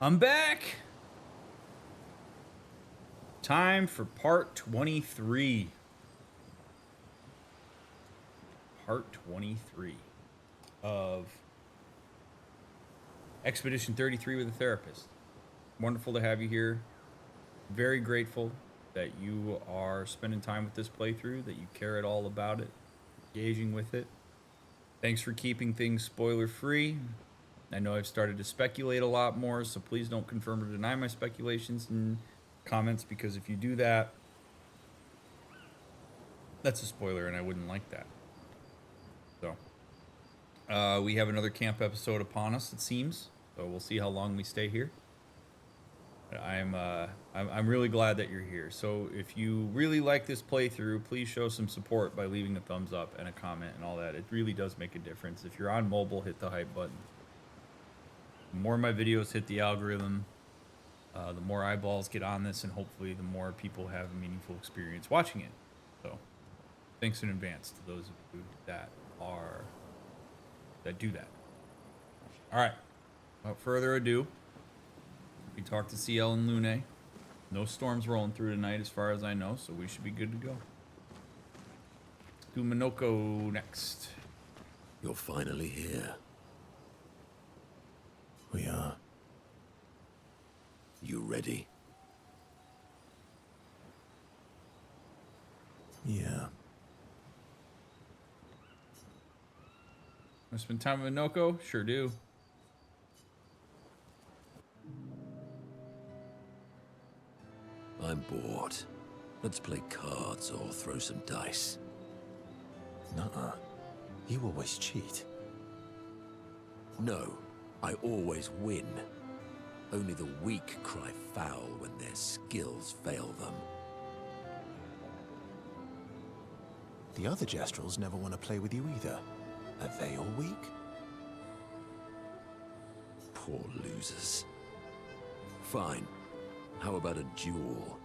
I'm back. Time for part 23. Part 23 of Expedition 33 with a Therapist. Wonderful to have you here. Very grateful that you are spending time with this playthrough, that you care at all about it, engaging with it. Thanks for keeping things spoiler free. I know I've started to speculate a lot more, so please don't confirm or deny my speculations in comments, because if you do that, that's a spoiler and I wouldn't like that. So we have another camp episode upon us, it seems, so we'll see how long we stay here. But I'm really glad that you're here. So if you really like this playthrough, please show some support by leaving a thumbs up and a comment and all that. It really does make a difference. If you're on mobile, hit the hype button. The more my videos hit the algorithm, the more eyeballs get on this, and hopefully the more people have a meaningful experience watching it. So thanks in advance to those of you that do that. All right, without further ado, we talked to CL and Lune. No storms rolling through tonight as far as I know, so we should be good to go. Let's do Monoko next. You're finally here. We are. You ready? Yeah. Want to spend time with Monoko? Sure do. I'm bored. Let's play cards or throw some dice. Nuh-uh. You always cheat. No, I always win. Only the weak cry foul when their skills fail them. The other Jestrels never want to play with you either. Are they all weak? Poor losers. Fine. How about a duel?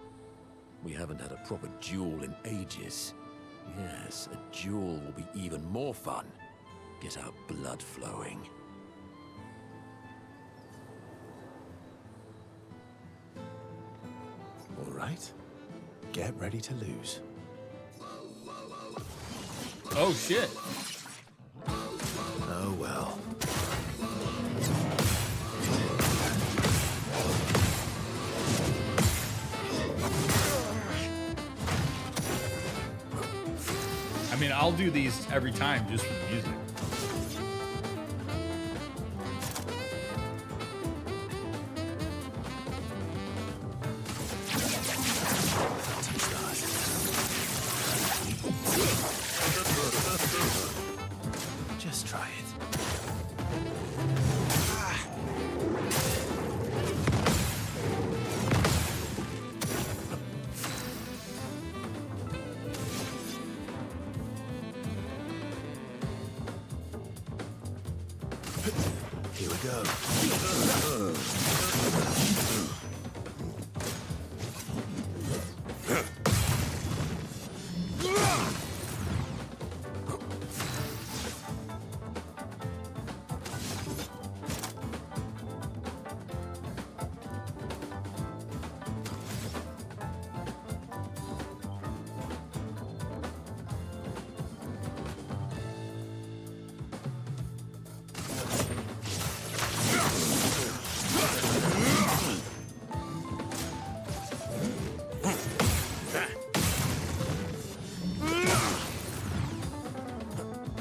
We haven't had a proper duel in ages. Yes, a duel will be even more fun. Get our blood flowing. All right. Get ready to lose. Oh shit. Oh well. I mean, I'll do these every time just for the music. Just try it. Here we go.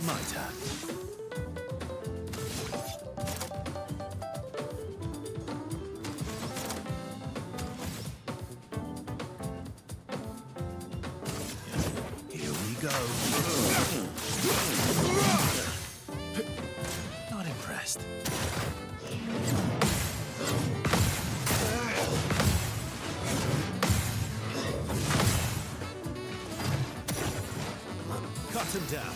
My turn. Here we go. Not impressed. Cut him down.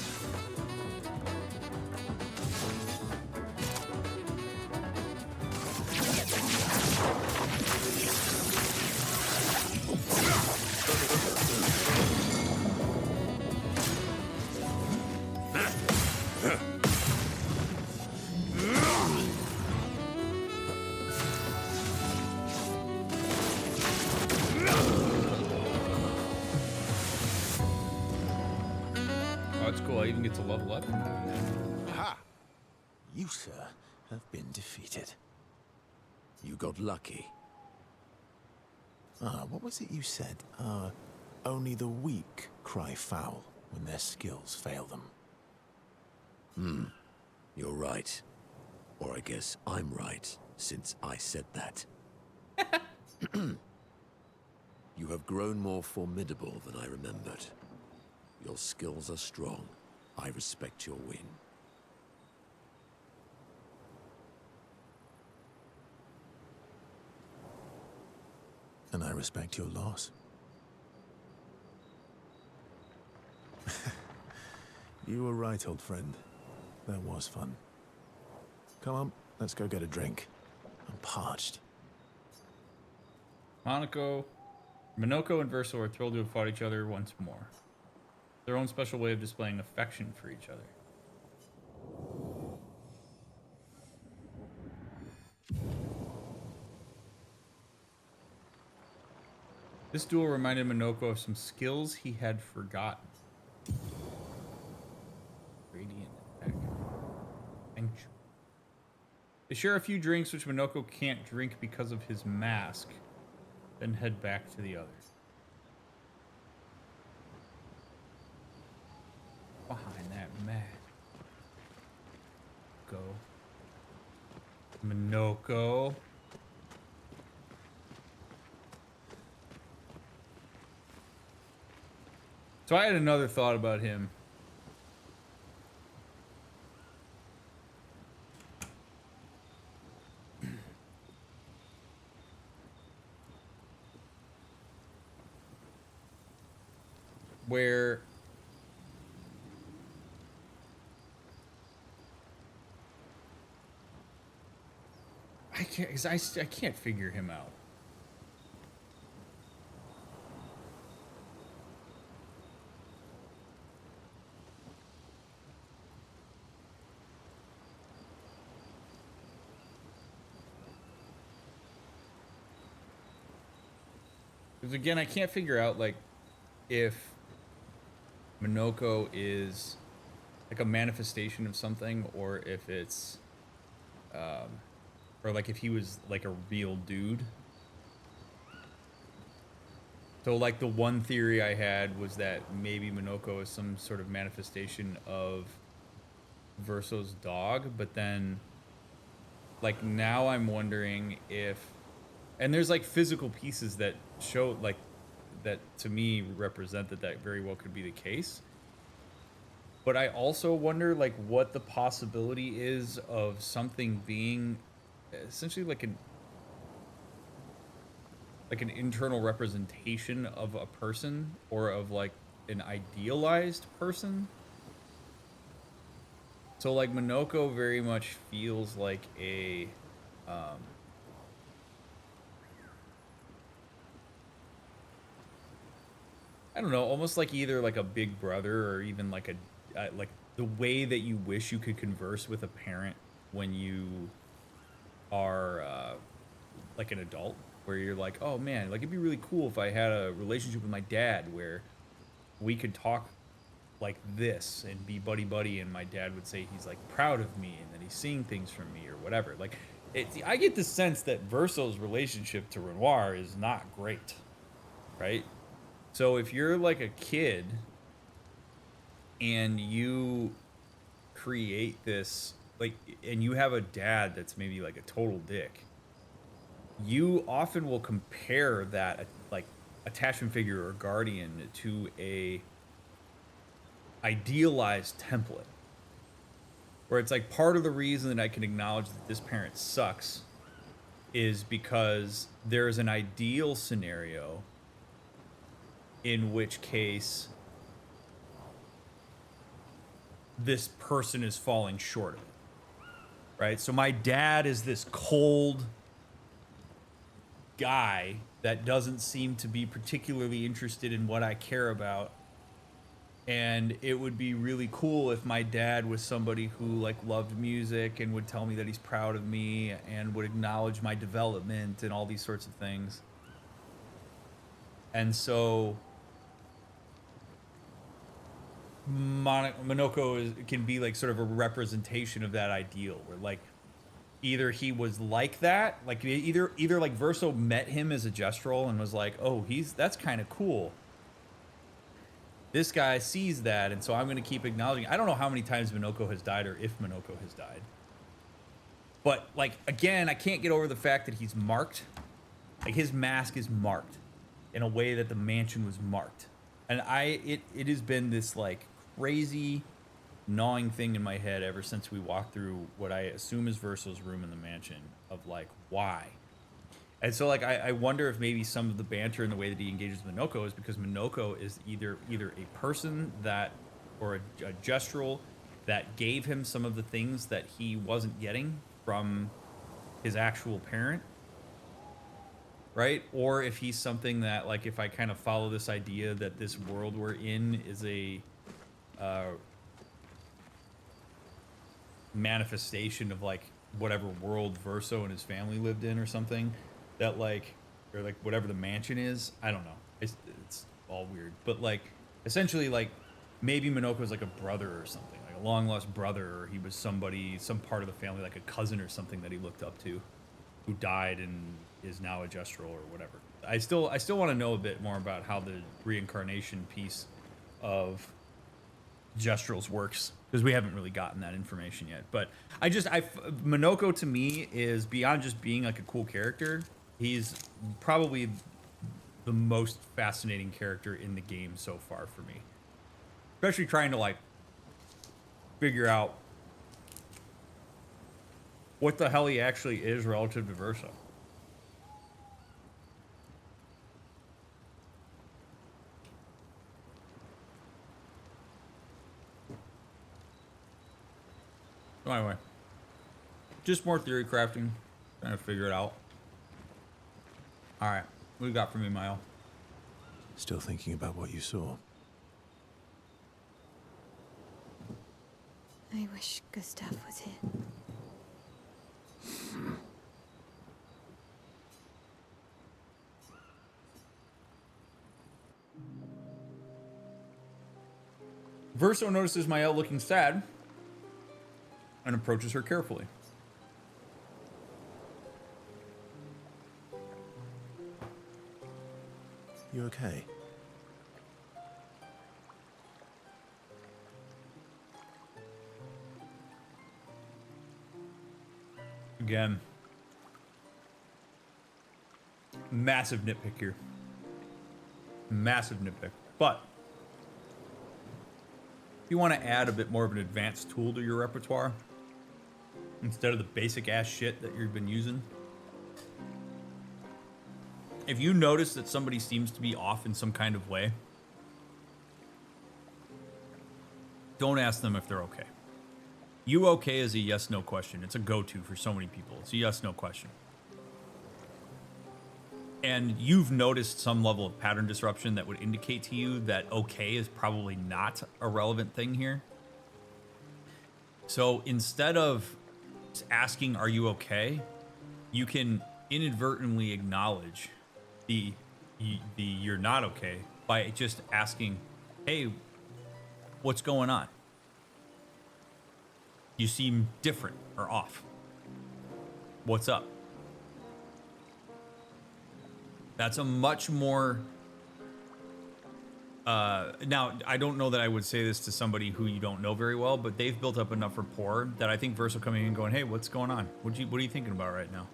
It's cool. I even get to level up from doing that. Ha! You, sir, have been defeated. You got lucky. What was it you said? Only the weak cry foul when their skills fail them. You're right. Or I guess I'm right, since I said that. You have grown more formidable than I remembered. Your skills are strong. I respect your win. And I respect your loss. You were right, old friend. That was fun. Come on, let's go get a drink. I'm parched. Monoko and Verso are thrilled to have fought each other once more. Their own special way of displaying affection for each other. This duel reminded Monoko of some skills he had forgotten. Radiant attack. Feng Shui. They share a few drinks which Monoko can't drink because of his mask, then head back to the others. Behind that mask. Go. Monoko. So I had another thought about him. Where I can't, 'cause I can't figure him out. Because again, I can't figure out like if Monoko is like a manifestation of something, or if it's or like if he was like a real dude. So like the one theory I had was that maybe Monoko is some sort of manifestation of Verso's dog, but then like now I'm wondering if, and there's like physical pieces that show like that to me represent that that very well could be the case. But I also wonder like what the possibility is of something being essentially like an internal representation of a person, or of like an idealized person. So like Monoko very much feels like a I don't know, almost like either like a big brother, or even like a like the way that you wish you could converse with a parent when you are like an adult, where you're like, oh man, like it'd be really cool if I had a relationship with my dad where we could talk like this and be buddy buddy, and my dad would say he's like proud of me and that he's seeing things from me or whatever. Like I get the sense that Verso's relationship to Renoir is not great, right? So if you're like a kid and you create this, like, and you have a dad that's maybe like a total dick, you often will compare that like attachment figure or guardian to a idealized template, where it's like part of the reason that I can acknowledge that this parent sucks is because there's an ideal scenario in which case this person is falling short of it, right? So my dad is this cold guy that doesn't seem to be particularly interested in what I care about, and it would be really cool if my dad was somebody who like loved music and would tell me that he's proud of me and would acknowledge my development and all these sorts of things. And so Monoko can be like sort of a representation of that ideal, where like either he was like that, like either like Verso met him as a Gestrel and was like, oh, that's kind of cool. This guy sees that, and so I'm going to keep acknowledging. I don't know how many times Monoko has died or if Monoko has died. But, like, again, I can't get over the fact that he's marked. Like, his mask is marked in a way that the mansion was marked. And it has been this, like, crazy gnawing thing in my head ever since we walked through what I assume is Verso's room in the mansion of, like, why? And so, like, I wonder if maybe some of the banter and the way that he engages Monoko is because Monoko is either a person that, or a gestural that gave him some of the things that he wasn't getting from his actual parent, right? Or if he's something that, like, if I kind of follow this idea that this world we're in is a manifestation of, like, whatever world Verso and his family lived in or something, that like, or like whatever the mansion is, I don't know, it's all weird, but like essentially like maybe Monoko was like a brother or something, like a long lost brother, or he was somebody, some part of the family, like a cousin or something that he looked up to, who died and is now a Gestrel or whatever. I still want to know a bit more about how the reincarnation piece of Gestrels works, because we haven't really gotten that information yet. But Monoko to me is beyond just being like a cool character. He's probably the most fascinating character in the game so far for me. Especially trying to like figure out what the hell he actually is relative to Verso. So anyway, just more theory crafting, trying to figure it out. All right, what do you got for me, Maelle? Still thinking about what you saw? I wish Gustav was here. Verso notices Maelle looking sad and approaches her carefully. You okay? Again, massive nitpick here. Massive nitpick. But if you want to add a bit more of an advanced tool to your repertoire, instead of the basic ass shit that you've been using, if you notice that somebody seems to be off in some kind of way, don't ask them if they're okay. You okay is a yes-no question. It's a go-to for so many people. It's a yes-no question. And you've noticed some level of pattern disruption that would indicate to you that okay is probably not a relevant thing here. So instead of asking, are you okay? You can inadvertently acknowledge the you're not okay by just asking, hey, what's going on? You seem different or off. What's up? That's a much more now, I don't know that I would say this to somebody who you don't know very well, but they've built up enough rapport that I think Verso coming in and going, hey, what's going on? What are you thinking about right now?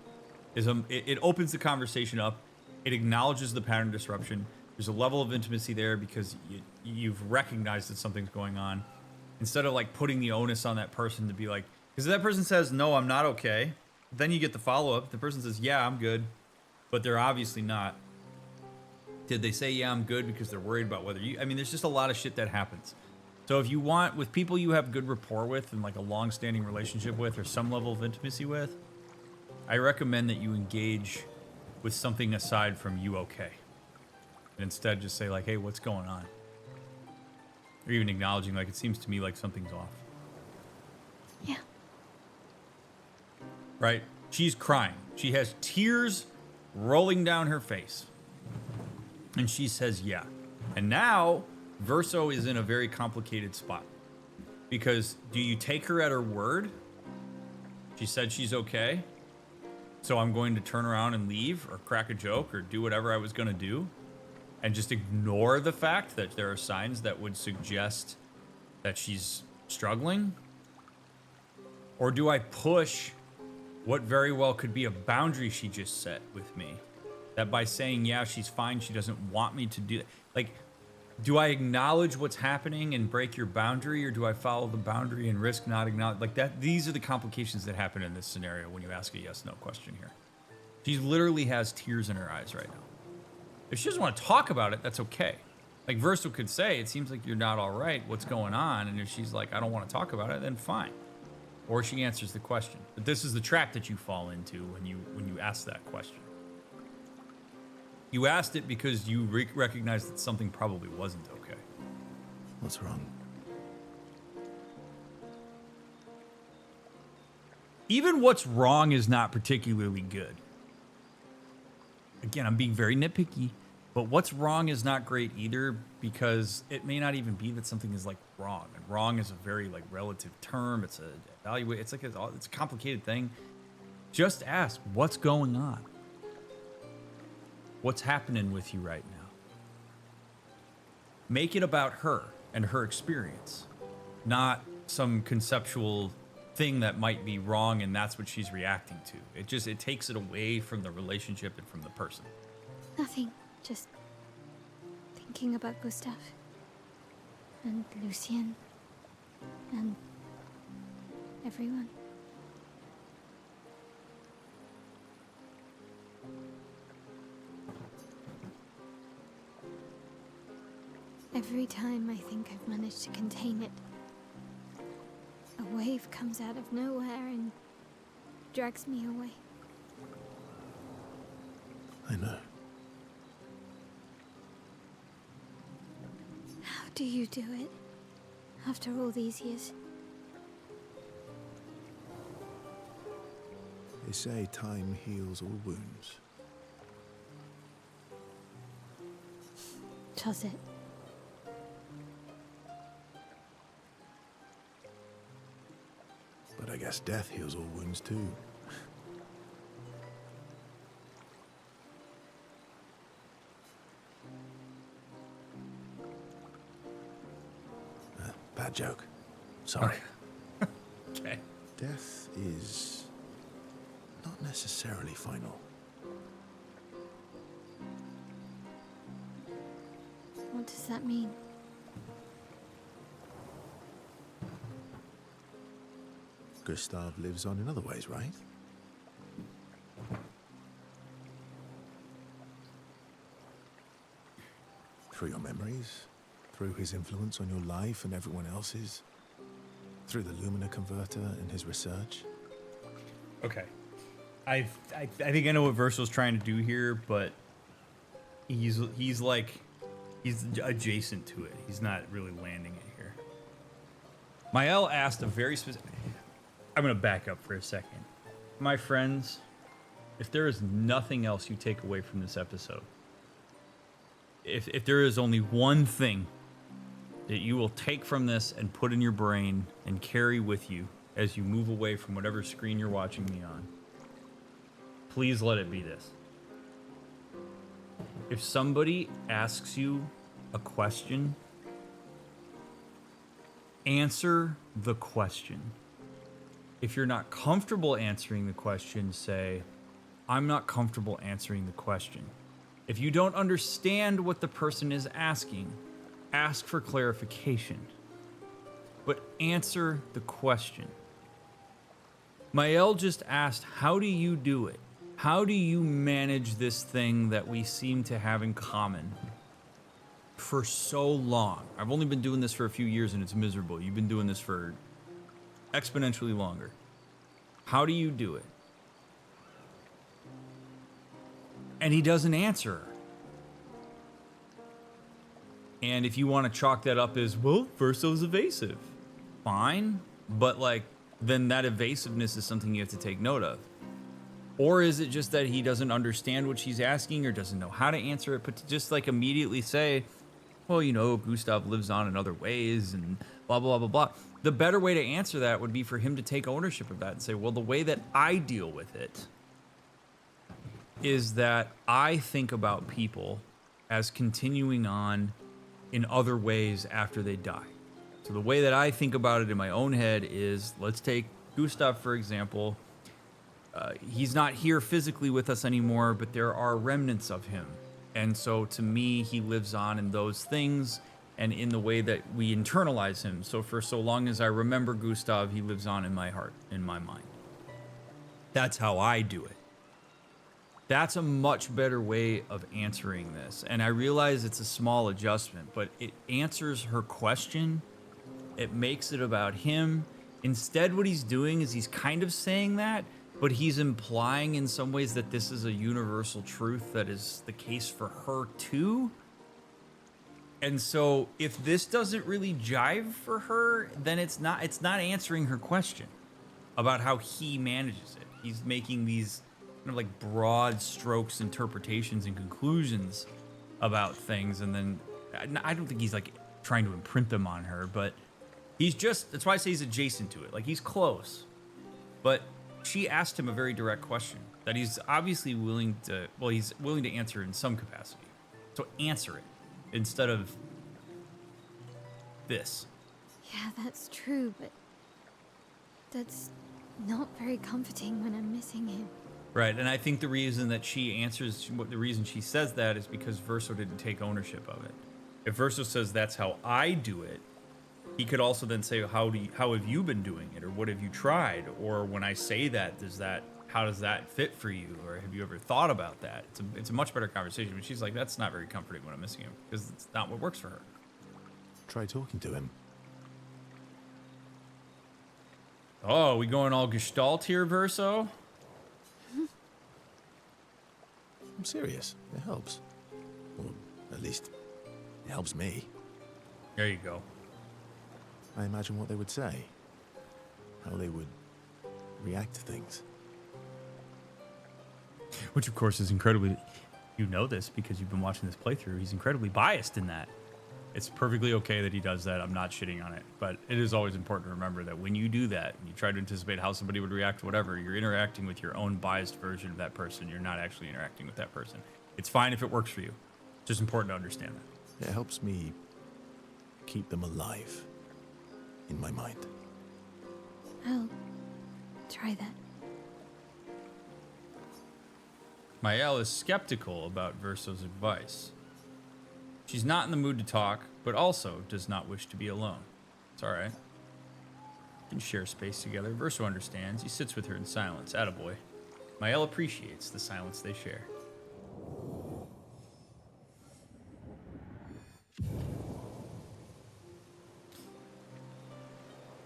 It opens the conversation up. It acknowledges the pattern disruption. There's a level of intimacy there because you've recognized that something's going on. Instead of like putting the onus on that person to be like, because if that person says, no, I'm not okay, then you get the follow-up. The person says, yeah, I'm good, but they're obviously not. Did they say, yeah, I'm good because they're worried about whether you, I mean, there's just a lot of shit that happens. So if you want, with people you have good rapport with and like a long-standing relationship with or some level of intimacy with, I recommend that you engage with something aside from you okay. And instead just say like, hey, what's going on? Or even acknowledging like, it seems to me like something's off. Yeah. Right? She's crying. She has tears rolling down her face. And she says, yeah. And now Verso is in a very complicated spot. Because do you take her at her word? She said she's okay. So I'm going to turn around and leave or crack a joke or do whatever I was going to do and just ignore the fact that there are signs that would suggest that she's struggling? Or do I push what very well could be a boundary she just set with me? That by saying, yeah, she's fine, she doesn't want me to do that. Like, do I acknowledge what's happening and break your boundary, or do I follow the boundary and risk not acknowledge? Like that, these are the complications that happen in this scenario when you ask a yes/no question here. She literally has tears in her eyes right now. If she doesn't want to talk about it, that's okay. Like Verso could say, it seems like you're not all right. What's going on? And if she's like, I don't want to talk about it, then fine. Or she answers the question. But this is the trap that you fall into when you ask that question. You asked it because you recognized that something probably wasn't okay. What's wrong? Even what's wrong is not particularly good. Again, I'm being very nitpicky, but what's wrong is not great either, because it may not even be that something is like wrong. And wrong is a very like relative term. It's a evaluate. It's like it's a complicated thing. Just ask, what's going on? What's happening with you right now? Make it about her and her experience, not some conceptual thing that might be wrong and that's what she's reacting to. It takes it away from the relationship and from the person. Nothing. Just thinking about Gustav and Lucien and everyone. Every time I think I've managed to contain it, a wave comes out of nowhere and drags me away. I know. How do you do it? After all these years? They say time heals all wounds. Does it? But I guess death heals all wounds too. Bad joke. Sorry. Okay. Death is not necessarily final. What does that mean? Gustav lives on in other ways, right? Through your memories, through his influence on your life and everyone else's, through the Lumina converter and his research. Okay. I think I know what Verso's trying to do here, but he's adjacent to it. He's not really landing it here. Maelle asked a very specific... I'm going to back up for a second. My friends, if there is nothing else you take away from this episode, if there is only one thing that you will take from this and put in your brain and carry with you as you move away from whatever screen you're watching me on, please let it be this. If somebody asks you a question, answer the question. If you're not comfortable answering the question, say, I'm not comfortable answering the question. If you don't understand what the person is asking, ask for clarification. But answer the question. Maelle just asked, how do you do it? How do you manage this thing that we seem to have in common for so long? I've only been doing this for a few years and it's miserable. You've been doing this for exponentially longer. How do you do it? And he doesn't answer her. And if you want to chalk that up as, well, Verso's evasive. Fine. But like, then that evasiveness is something you have to take note of. Or is it just that he doesn't understand what she's asking or doesn't know how to answer it? But to just like immediately say, well, you know, Gustav lives on in other ways and blah, blah, blah, blah, blah. The better way to answer that would be for him to take ownership of that and say, well, the way that I deal with it is that I think about people as continuing on in other ways after they die. So the way that I think about it in my own head is, let's take Gustav, for example. He's not here physically with us anymore, but there are remnants of him. And so to me, he lives on in those things and in the way that we internalize him. So for so long as I remember Gustav, he lives on in my heart, in my mind. That's how I do it. That's a much better way of answering this. And I realize it's a small adjustment, but it answers her question. It makes it about him. Instead, what he's doing is he's kind of saying that, but he's implying in some ways that this is a universal truth that is the case for her too. And so if this doesn't really jive for her, then it's not answering her question about how he manages it. He's making these kind of like broad strokes interpretations and conclusions about things, and then I don't think he's like trying to imprint them on her, but he's just, that's why I say he's adjacent to it. Like, he's close, but she asked him a very direct question that he's obviously willing to, well, he's willing to answer in some capacity. So answer it instead of this. Yeah, that's true, but that's not very comforting when I'm missing him. Right, and I think the reason that she answers, the reason she says that is because Verso didn't take ownership of it. If Verso says that's how I do it, he could also then say, how have you been doing it, or what have you tried, or when I say that, how does that fit for you, or have you ever thought about that? It's a much better conversation. But she's like, that's not very comforting when I'm missing him, because it's not what works for her. Try talking to him. Oh, we going all Gestalt here, Verso? I'm serious. It helps. Or at least, it helps me. There you go. I imagine what they would say. How they would react to things. Which, of course, is incredibly... You know this because you've been watching this playthrough. He's incredibly biased in that. It's perfectly okay that he does that. I'm not shitting on it. But it is always important to remember that when you do that, and you try to anticipate how somebody would react to whatever, you're interacting with your own biased version of that person. You're not actually interacting with that person. It's fine if it works for you. It's just important to understand that. It helps me keep them alive in my mind. I'll try that. Maelle is skeptical about Verso's advice. She's not in the mood to talk, but also does not wish to be alone. It's all right. You can share space together. Verso understands. He sits with her in silence. Attaboy. Maelle appreciates the silence they share.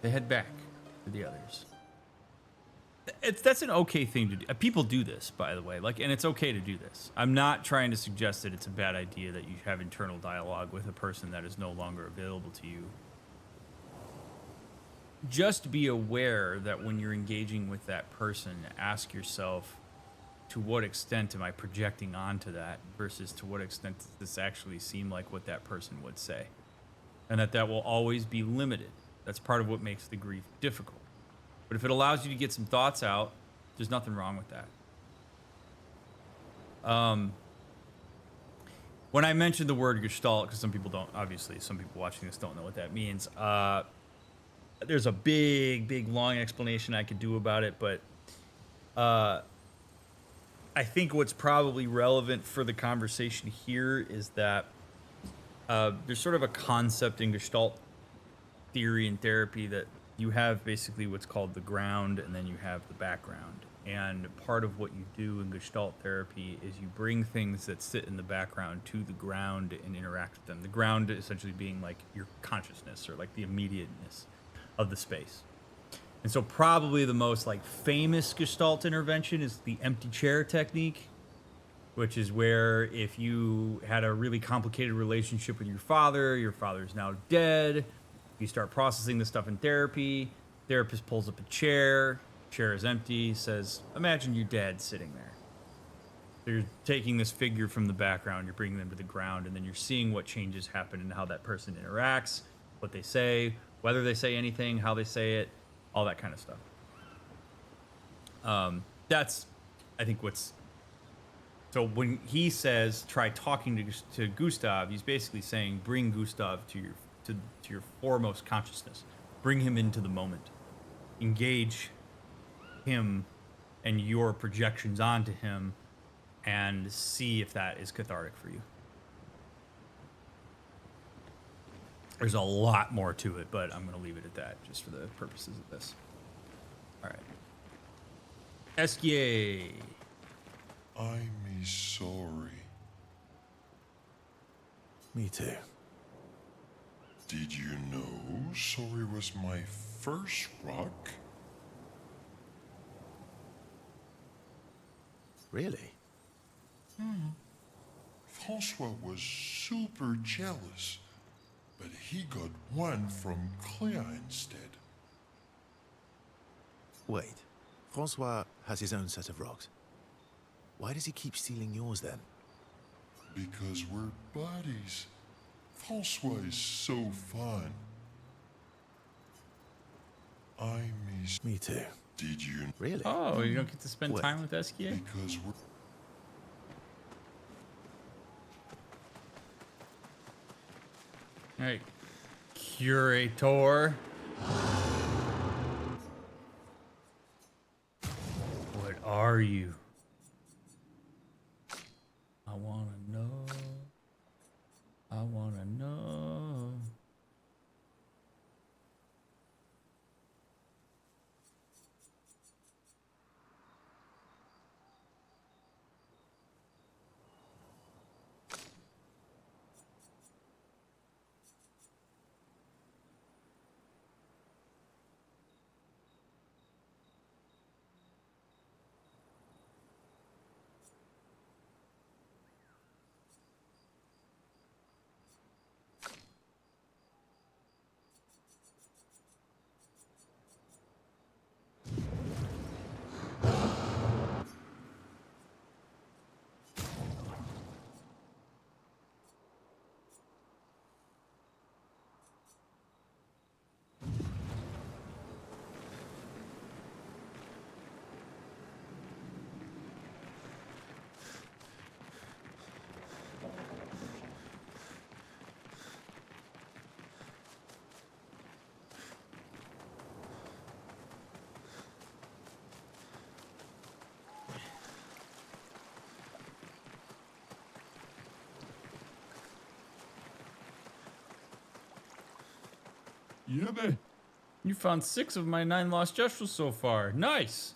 They head back to the others. That's an okay thing to do. People do this, by the way, and it's okay to do this. I'm not trying to suggest that it's a bad idea that you have internal dialogue with a person that is no longer available to you. Just be aware that when you're engaging with that person, ask yourself, to what extent am I projecting onto that versus to what extent does this actually seem like what that person would say? And that will always be limited. That's part of what makes the grief difficult. But if it allows you to get some thoughts out, there's nothing wrong with that. When I mentioned the word Gestalt, because some people don't, obviously, some people watching this don't know what that means. There's a big, long explanation I could do about it, but I think what's probably relevant for the conversation here is that there's sort of a concept in Gestalt theory and therapy that you have basically what's called the ground, and then you have the background. And part of what you do in Gestalt therapy is you bring things that sit in the background to the ground and interact with them. The ground essentially being like your consciousness, or like the immediateness of the space. And so probably the most like famous Gestalt intervention is the empty chair technique, which is where if you had a really complicated relationship with your father is now dead. You start processing this stuff in therapy. Therapist pulls up a chair. Chair is empty. Says, imagine your dad sitting there. you're taking this figure from the background, you're bringing them to the ground, and then you're seeing what changes happen and how that person interacts, what they say, whether they say anything, how they say it, all that kind of stuff. That's, I think, what's... So when he says try talking to Gustav, he's basically saying bring Gustav to your foremost consciousness, bring him into the moment, engage him and your projections onto him, and see if that is cathartic for you. There's a lot more to it, but I'm going to leave it at that just for the purposes of this. All right. Esquier. I'm sorry. Me too. Did you know sorry was my first rock? Really? Francois was super jealous, but he got one from Clair instead. Wait. Francois has his own set of rocks. Why does he keep stealing yours then? Because we're buddies. Francois is so fun. I miss... Me too. Did you... Really? Oh, you don't get to spend Wait. time with Esquier? Because we're... All right. Curator. What are you? I want to know. I want to know. Yeah, man. You found 6 of my 9 lost gestrels so far. Nice.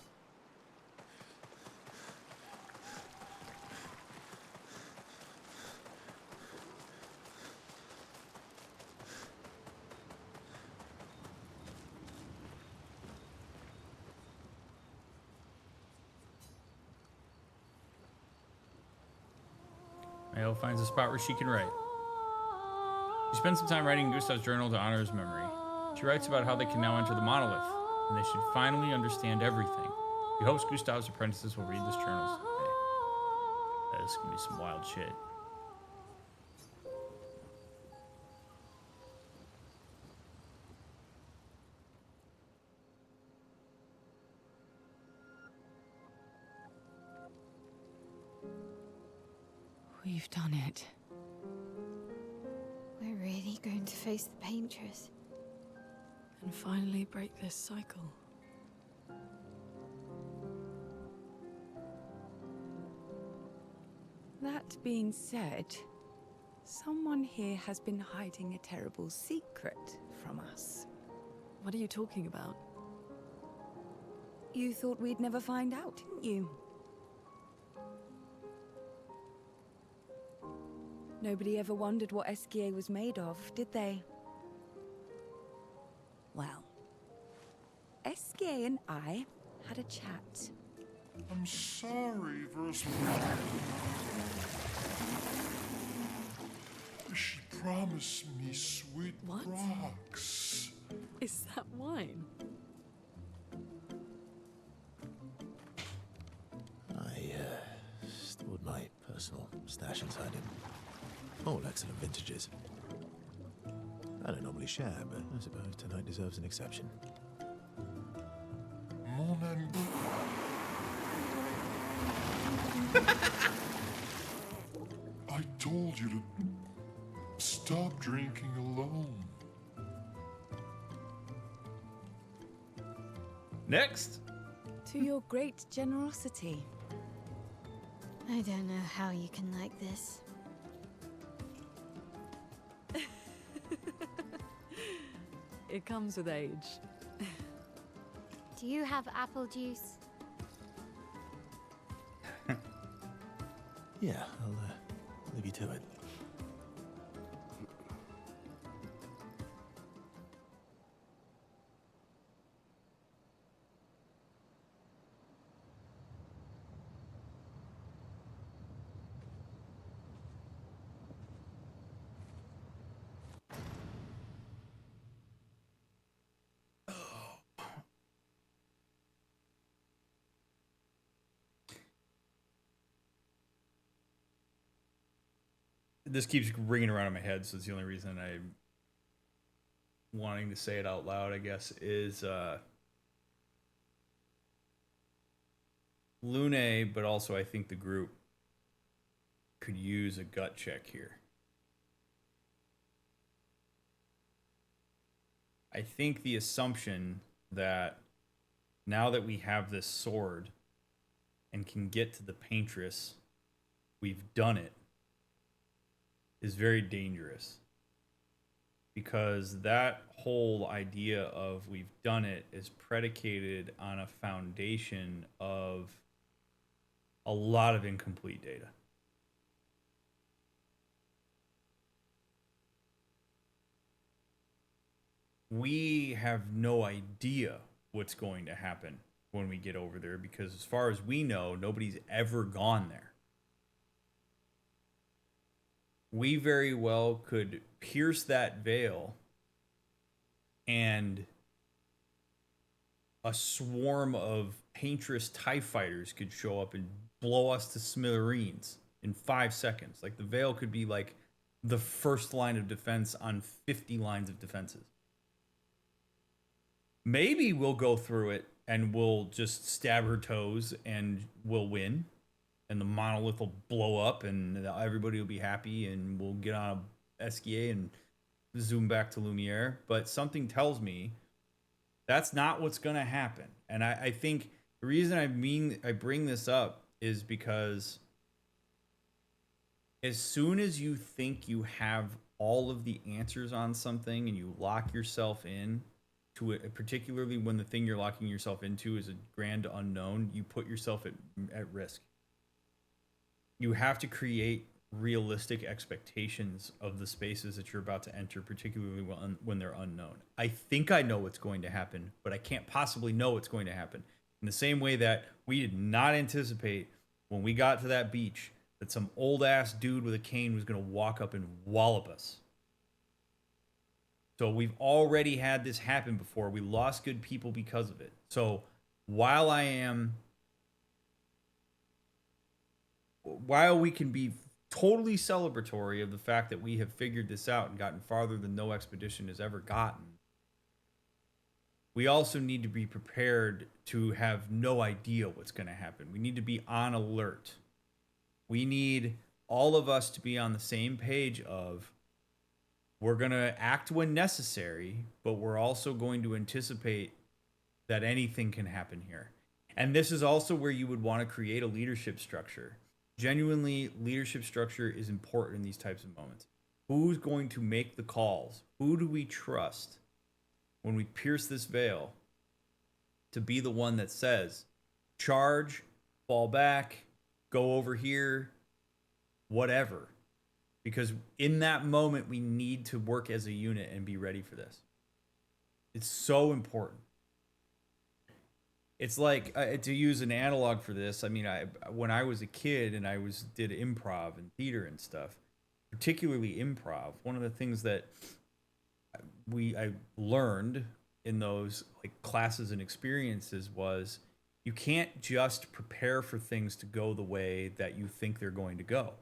Maelle finds a spot where she can write. She spends some time writing in Gustav's journal to honor his memory. She writes about how they can now enter the Monolith, and they should finally understand everything. She hopes Gustav's apprentices will read this journal someday. This is gonna be some wild shit. We've done it. We're really going to face the Paintress. And finally break this cycle. That being said, someone here has been hiding a terrible secret from us. What are you talking about? You thought we'd never find out, didn't you? Nobody ever wondered what Esquier was made of, did they? Well, Esquier and I had a chat. I'm sorry, Versal. She promised me sweet What? rocks. Is that wine? I stored my personal stash inside him. All excellent vintages. I don't normally share, but I suppose tonight deserves an exception. I told you to stop drinking alone. Next. To your great generosity. I don't know how you can like this. It comes with age. Do you have apple juice? Yeah, I'll leave you to it. This keeps ringing around in my head, so it's the only reason I'm wanting to say it out loud, I guess, is Lune, but also I think the group could use a gut check here. I think the assumption that now that we have this sword and can get to the paintress, we've done it, is very dangerous. Because that whole idea of we've done it is predicated on a foundation of a lot of incomplete data. We have no idea what's going to happen when we get over there, because as far as we know, nobody's ever gone there. We very well could pierce that veil and a swarm of paintress TIE fighters could show up and blow us to smithereens in 5 seconds. Like, the veil could be like the first line of defense on 50 lines of defenses. Maybe we'll go through it and we'll just stab her toes and we'll win. And the monolith will blow up and everybody will be happy and we'll get on a SKA and zoom back to Lumiere. But something tells me that's not what's going to happen. And I think the reason I bring this up is because as soon as you think you have all of the answers on something and you lock yourself in to it, particularly when the thing you're locking yourself into is a grand unknown, you put yourself at risk. You have to create realistic expectations of the spaces that you're about to enter, particularly when they're unknown. I think I know what's going to happen, but I can't possibly know what's going to happen. In the same way that we did not anticipate when we got to that beach that some old ass dude with a cane was going to walk up and wallop us. So we've already had this happen before. We lost good people because of it. So while we can be totally celebratory of the fact that we have figured this out and gotten farther than no expedition has ever gotten, we also need to be prepared to have no idea what's going to happen. We need to be on alert. We need all of us to be on the same page of, we're going to act when necessary, but we're also going to anticipate that anything can happen here. And this is also where you would want to create a leadership structure. Genuinely, leadership structure is important in these types of moments. Who's going to make the calls? Who do we trust when we pierce this veil to be the one that says, charge, fall back, go over here, whatever? Because in that moment, we need to work as a unit and be ready for this. It's so important. It's like, to use an analog for this, I mean, when I was a kid and I did improv and theater and stuff, particularly improv, one of the things that I learned in those like classes and experiences was You can't just prepare for things to go the way that you think they're going to go.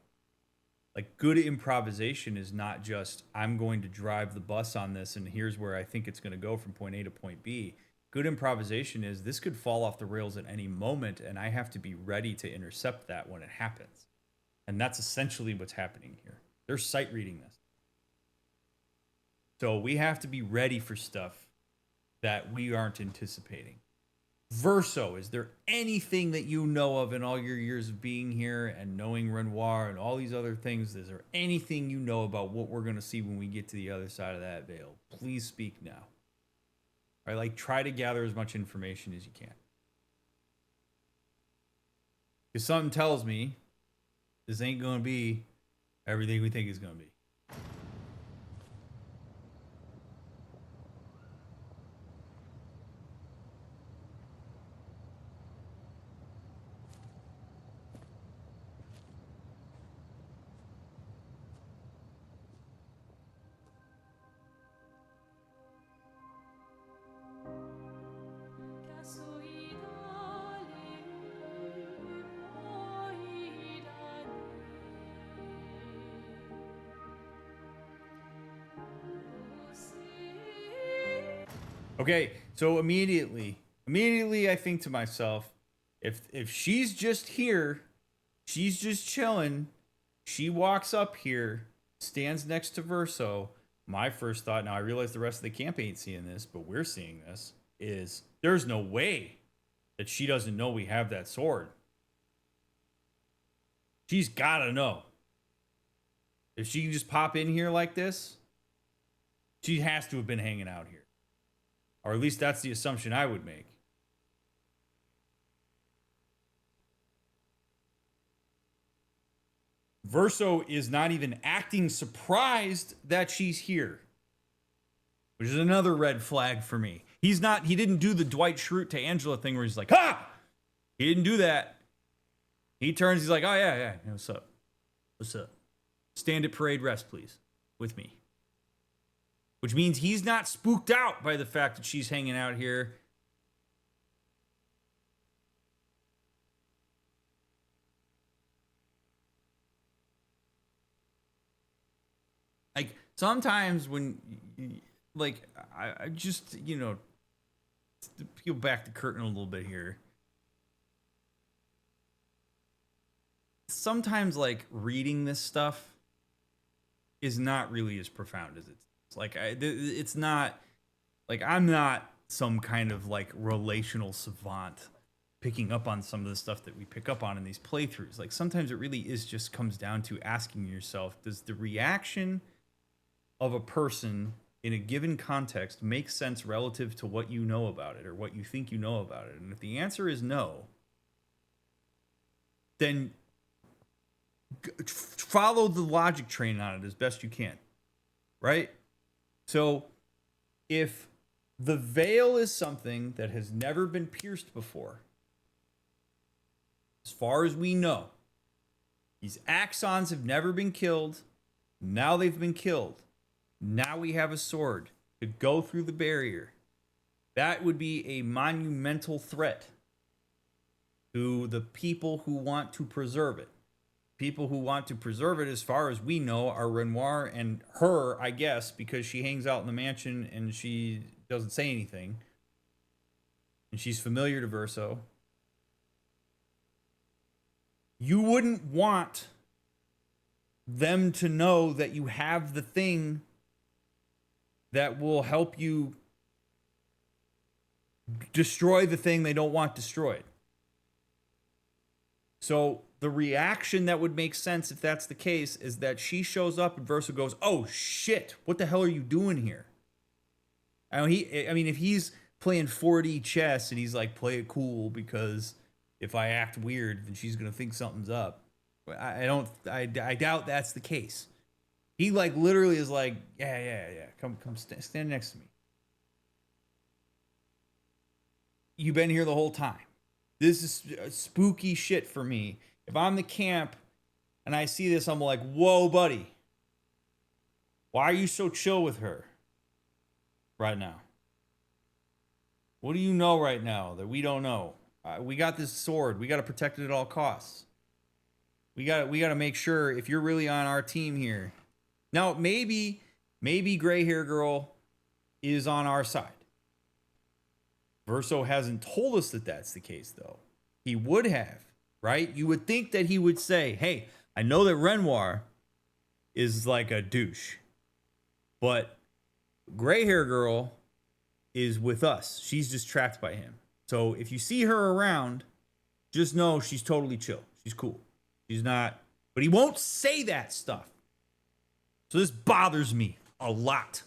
Like, good improvisation is not just, I'm going to drive the bus on this and here's where I think it's going to go from point A to point B. Good improvisation is, this could fall off the rails at any moment and I have to be ready to intercept that when it happens. And that's essentially what's happening here. They're sight reading this. So we have to be ready for stuff that we aren't anticipating. Verso, is there anything that you know of in all your years of being here and knowing Renoir and all these other things? Is there anything you know about what we're going to see when we get to the other side of that veil? Please speak now. All right, like, try to gather as much information as you can. Because something tells me this ain't going to be everything we think it's going to be. Okay, so immediately I think to myself, if she's just here, she's just chilling, she walks up here, stands next to Verso, my first thought, now I realize the rest of the camp ain't seeing this, but we're seeing this, is there's no way that she doesn't know we have that sword. She's gotta know. If she can just pop in here like this, she has to have been hanging out here. Or at least that's the assumption I would make. Verso is not even acting surprised that she's here, which is another red flag for me. He didn't do the Dwight Schrute to Angela thing where he's like, ha! He didn't do that. He turns, he's like, oh yeah, what's up? What's up? Stand at parade rest, please, with me. Which means he's not spooked out by the fact that she's hanging out here. Like, sometimes when, like, I just, to peel back the curtain a little bit here. Sometimes, like, reading this stuff is not really as profound as it's. Like, it's not, like, I'm not some kind of, like, relational savant picking up on some of the stuff that we pick up on in these playthroughs. Like, sometimes it really is just comes down to asking yourself, does the reaction of a person in a given context make sense relative to what you know about it or what you think you know about it? And if the answer is no, then follow the logic train on it as best you can, right? So if the veil is something that has never been pierced before, as far as we know, these Axons have never been killed. Now they've been killed. Now we have a sword to go through the barrier. That would be a monumental threat to the people who want to preserve it. People who want to preserve it, as far as we know, are Renoir and her, I guess, because she hangs out in the mansion and she doesn't say anything. And she's familiar to Verso. You wouldn't want them to know that you have the thing that will help you destroy the thing they don't want destroyed. So the reaction that would make sense if that's the case is that she shows up and Verso goes, oh shit, what the hell are you doing here? I mean, if he's playing 4D chess and he's like, play it cool because if I act weird, then she's going to think something's up. I doubt that's the case. He like literally is like, yeah. Come stand next to me. You've been here the whole time. This is spooky shit for me. If I'm the camp and I see this, I'm like, whoa, buddy. Why are you so chill with her right now? What do you know right now that we don't know? We got this sword. We got to protect it at all costs. We got to make sure if you're really on our team here. Now, maybe gray hair girl is on our side. Verso hasn't told us that that's the case, though. He would have, right? You would think that he would say, hey, I know that Renoir is like a douche, but gray hair girl is with us. She's just trapped by him. So if you see her around, just know she's totally chill. She's cool. She's not, but he won't say that stuff. So this bothers me a lot.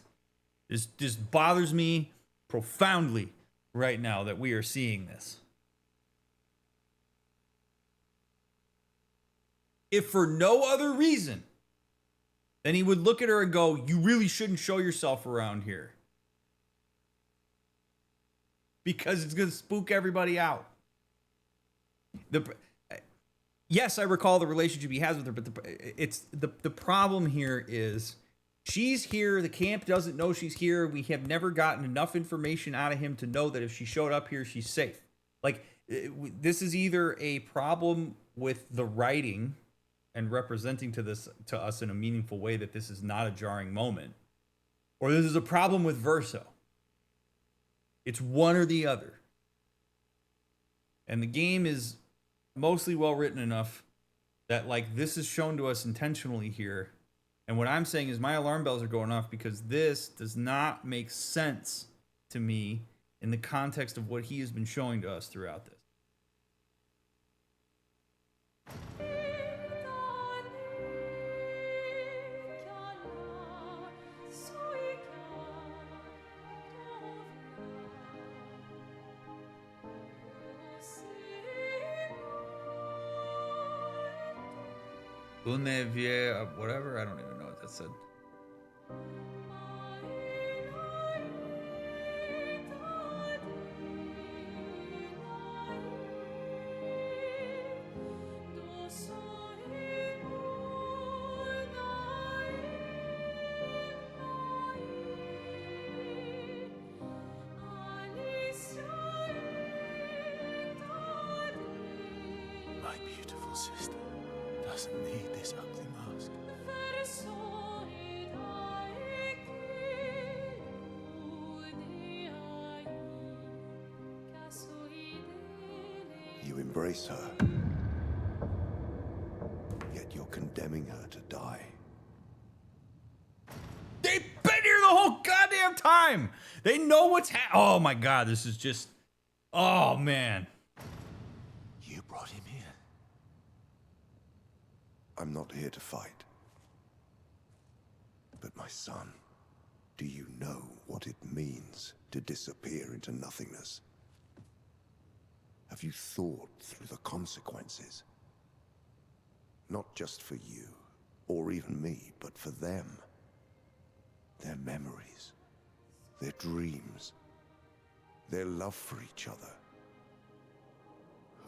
This bothers me profoundly right now that we are seeing this. If for no other reason, then he would look at her and go, you really shouldn't show yourself around here. Because it's going to spook everybody out. Yes, I recall the relationship he has with her, but the problem here is she's here. The camp doesn't know she's here. We have never gotten enough information out of him to know that if she showed up here, she's safe. Like, this is either a problem with the writing and representing to us in a meaningful way that this is not a jarring moment, or this is a problem with Verso. It's one or the other. And the game is mostly well written enough that, like, this is shown to us intentionally here. And what I'm saying is my alarm bells are going off because this does not make sense to me in the context of what he has been showing to us throughout this. Whatever, I don't even know what that said. My beautiful sister doesn't need this ugly mask. You embrace her, yet you're condemning her to die. They've been here the whole goddamn time. They know what's oh my god, this is just, oh man. You brought him here. I'm not here to fight. But my son, do you know what it means to disappear into nothingness? Have you thought through the consequences? Not just for you, or even me, but for them. Their memories, their dreams, their love for each other.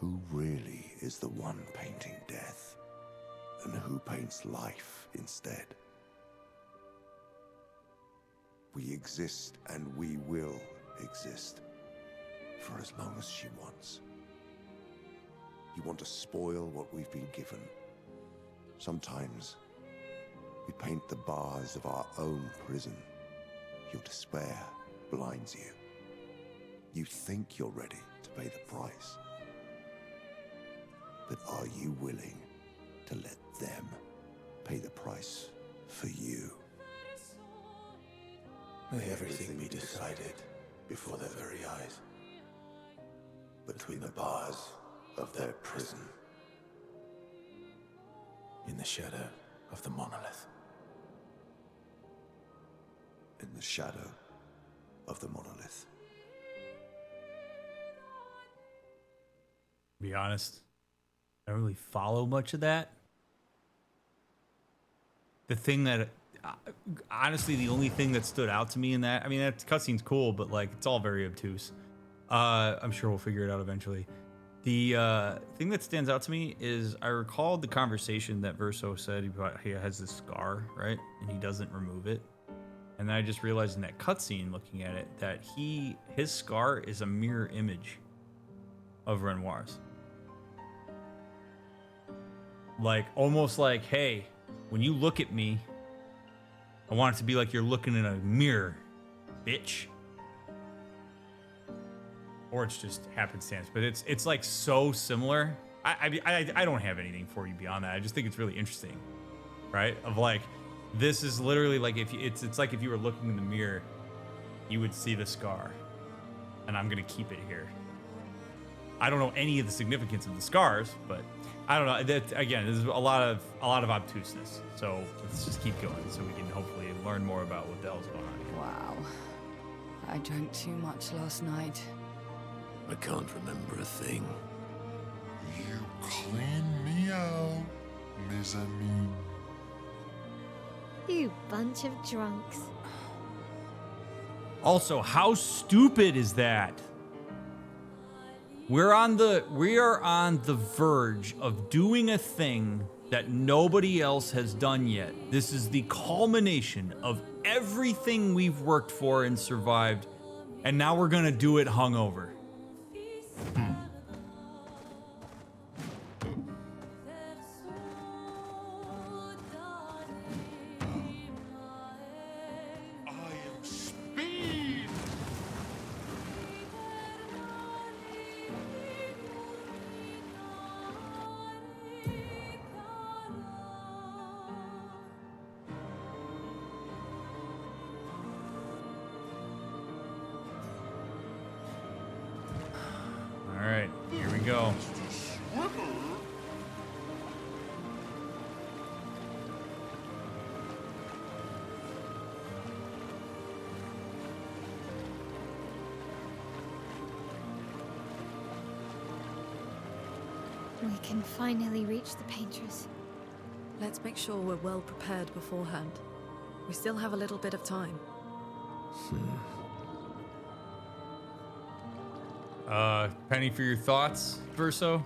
Who really is the one painting death? And who paints life instead? We exist and we will exist for as long as she wants. You want to spoil what we've been given. Sometimes we paint the bars of our own prison. Your despair blinds you. You think you're ready to pay the price. But are you willing to let them pay the price for you? May everything be decided before their very eyes. Between the bars of their prison. In the shadow of the monolith. In the shadow of the monolith. To be honest, I don't really follow much of that. The thing that, honestly, the only thing that stood out to me in that, I mean, that cutscene's cool, but like, it's all very obtuse. I'm sure we'll figure it out eventually. The thing that stands out to me is I recalled the conversation that Verso said about he has this scar, right? And he doesn't remove it. And then I just realized in that cutscene, looking at it, that his scar is a mirror image of Renoir's. Like, almost like, hey, when you look at me, I want it to be like you're looking in a mirror, bitch. Or it's just happenstance, but it's like so similar. I don't have anything for you beyond that. I just think it's really interesting, right? Of like, this is literally like if you, it's like if you were looking in the mirror, you would see the scar, and I'm gonna keep it here. I don't know any of the significance of the scars, but I don't know. That again, there's a lot of obtuseness. So let's just keep going, so we can hopefully learn more about what the hell's going on here. Wow. I drank too much last night. I can't remember a thing. You clean me out, mes amis. You bunch of drunks. Also, how stupid is that? We are on the verge of doing a thing that nobody else has done yet. This is the culmination of everything we've worked for and survived, and now we're gonna do it hungover. I am speed. All right, here we go. We can finally reach the painters. Let's make sure we're well prepared beforehand. We still have a little bit of time. Penny, for your thoughts, Verso?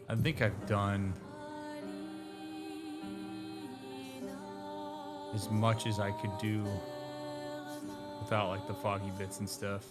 I think I've done as much as I could do without like the foggy bits and stuff.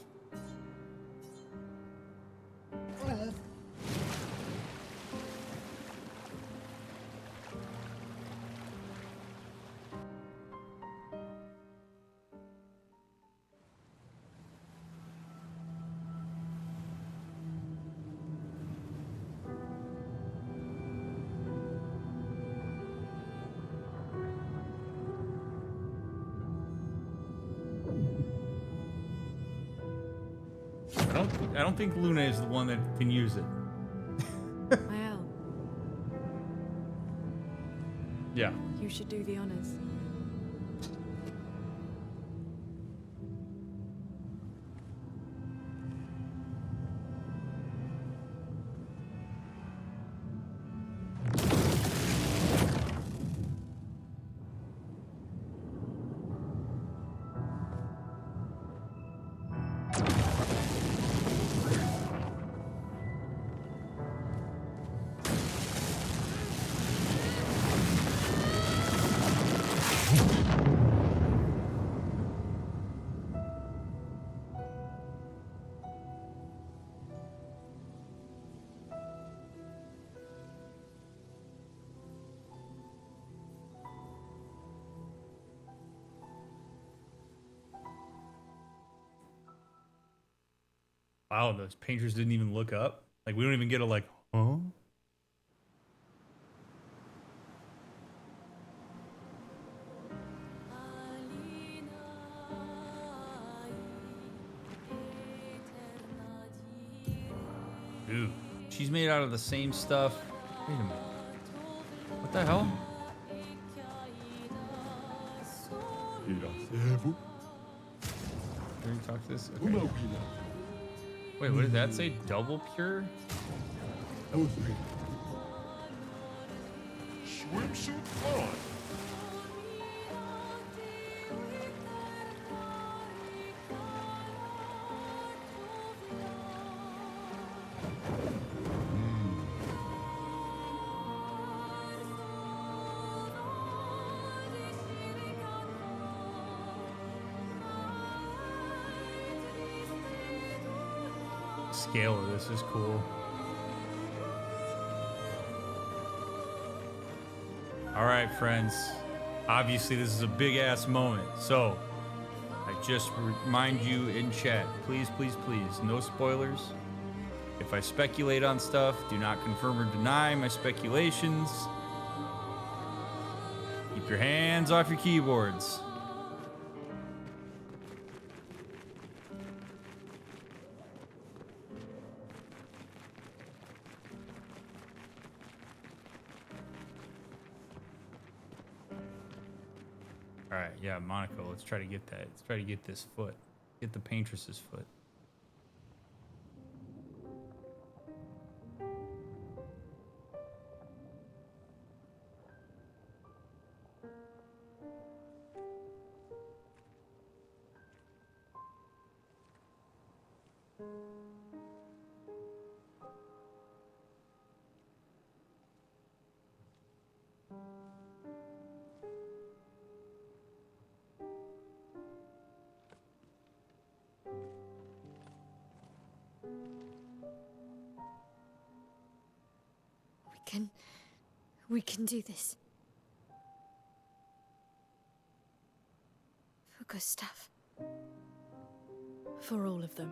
I don't think Luna is the one that can use it. Maelle, Yeah. you should do the honors. Wow, those painters didn't even look up. Like, we don't even get a like, huh? Dude, she's made out of the same stuff. Wait a minute. What the hell? Can we talk to this? Okay. Wait, what did that say? Double pure? Swimsuit on. scale of this is cool. All right, friends. Obviously, this is a big-ass moment. So, I just remind you in chat, please, please, please, no spoilers. If I speculate on stuff, do not confirm or deny my speculations. Keep your hands off your keyboards. All right, yeah, Monoko, let's try to get that. Let's try to get this foot. Get the paintress's foot. We can do this. For Gustav. For all of them.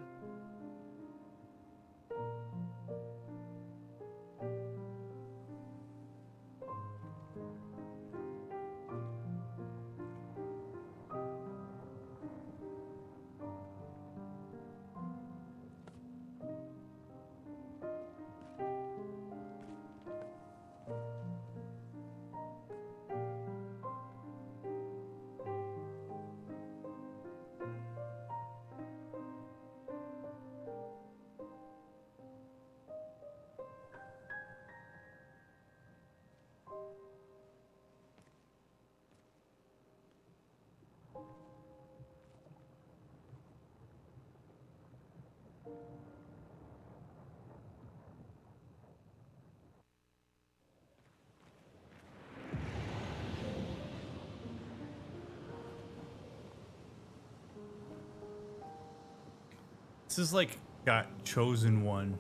This is like got chosen one.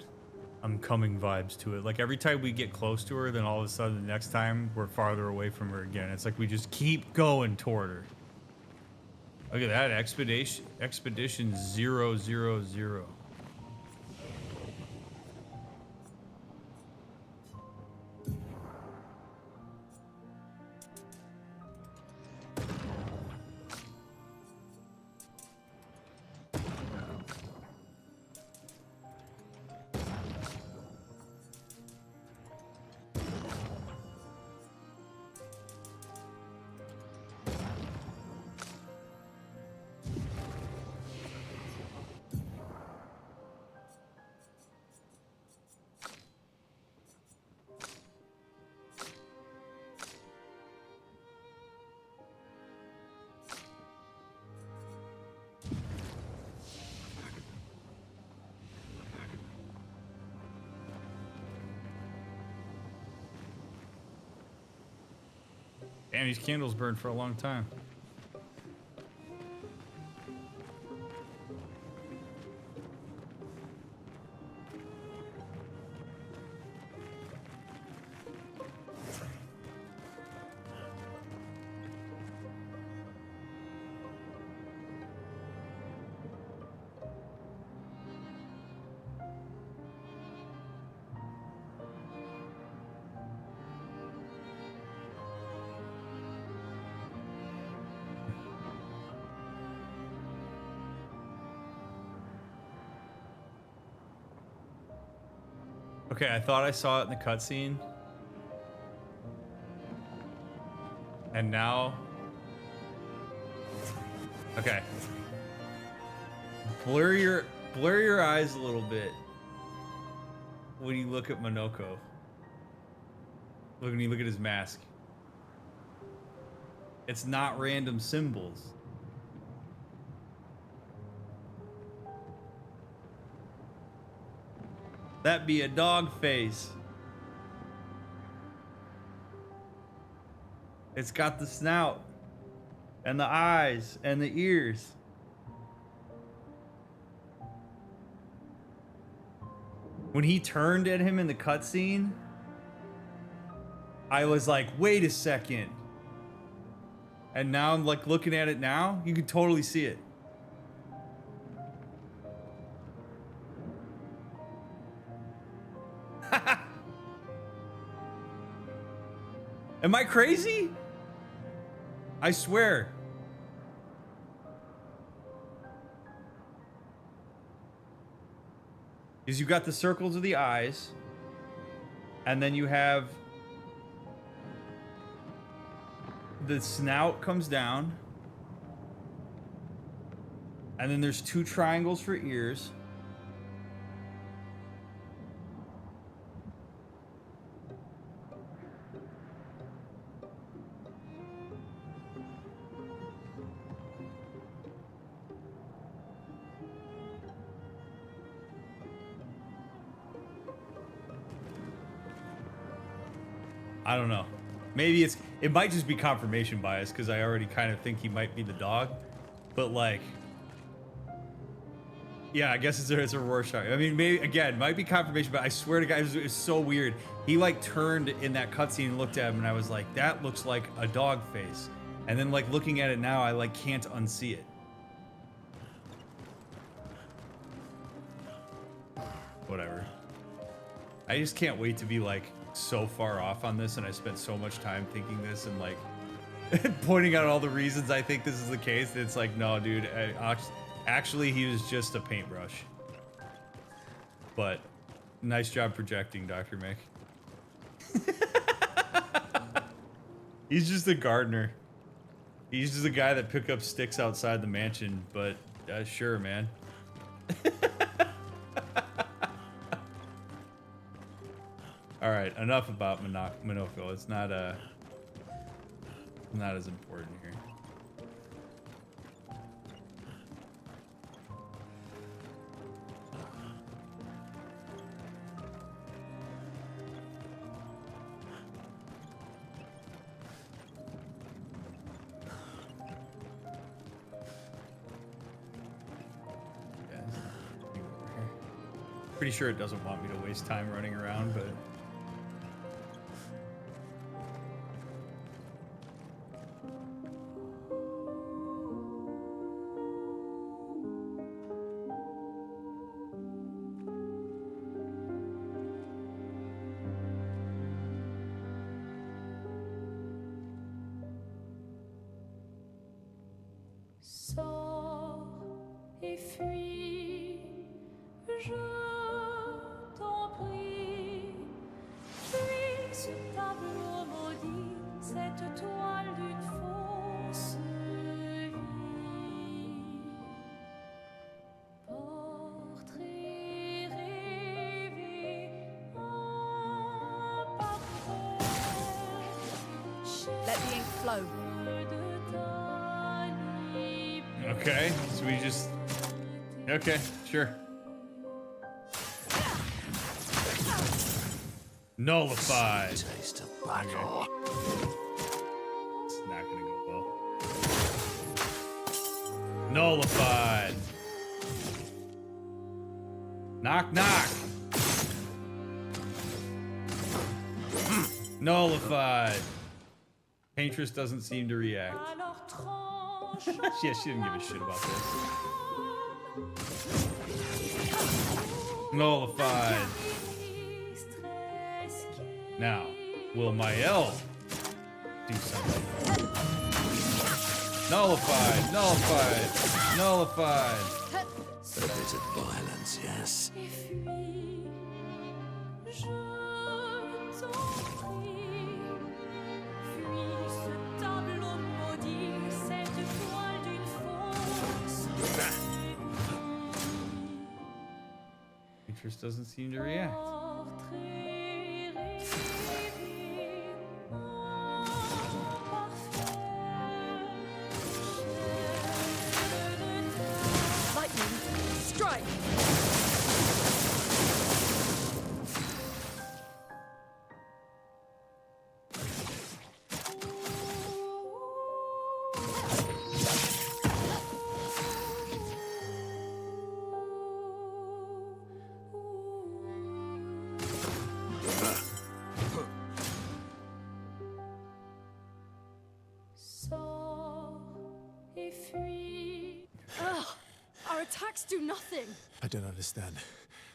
I'm coming vibes to it. Like every time we get close to her, then all of a sudden the next time we're farther away from her again. It's like we just keep going toward her. Look at that, expedition 000. Damn, these candles burn for a long time. Okay, I thought I saw it in the cutscene. And now... Okay. Blur your eyes a little bit when you look at Monoko. When you look at his mask. It's not random symbols. That be a dog face. It's got the snout and the eyes and the ears. When he turned at him in the cutscene, I was like, wait a second. And now I'm like looking at it now, you can totally see it. Am I crazy? I swear. Because you got the circles of the eyes, and then you have the snout comes down, and then there's 2 triangles for ears. I don't know. Maybe it might just be confirmation bias because I already kind of think he might be the dog. But like, yeah, I guess it's a Rorschach. I mean, maybe again, might be confirmation, but I swear to God, it was so weird. He like turned in that cutscene and looked at him, and I was like, that looks like a dog face. And then like looking at it now, I like can't unsee it. Whatever. I just can't wait to be like so far off on this, and I spent so much time thinking this and like pointing out all the reasons I think this is the case. It's like, no, dude, actually he was just a paintbrush. But nice job projecting, DrMick. He's just a gardener. He's just a guy that picked up sticks outside the mansion, but sure, man. All right, enough about Monoko. It's not as important here. Yeah, there's nothing over here. Pretty sure it doesn't want me to waste time running around, but. Sors et fuis, je t'en prie. Fuis ce tableau maudit, cette toile d'une fausse vie. Portrait rêvé en parfait. Let the ink flow. Okay, so we just... Okay, sure. Nullified. Taste of battle. Okay. It's not gonna go well. Nullified. Knock, knock. Nullified. Paintress doesn't seem to react. Yeah, she didn't give a shit about this. Nullified. Now, will Maelle do something? Nullified, nullified, nullified. A bit of violence, yes. Interest doesn't seem to react. Lightning, strike! do nothing. I don't understand.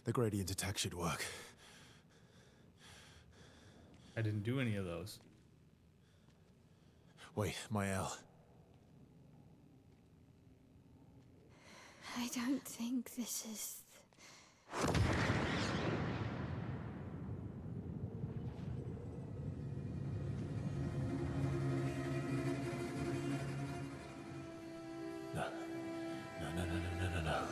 The gradient attack should work. I didn't do any of those. Wait, Maelle. I don't think this is... No. No.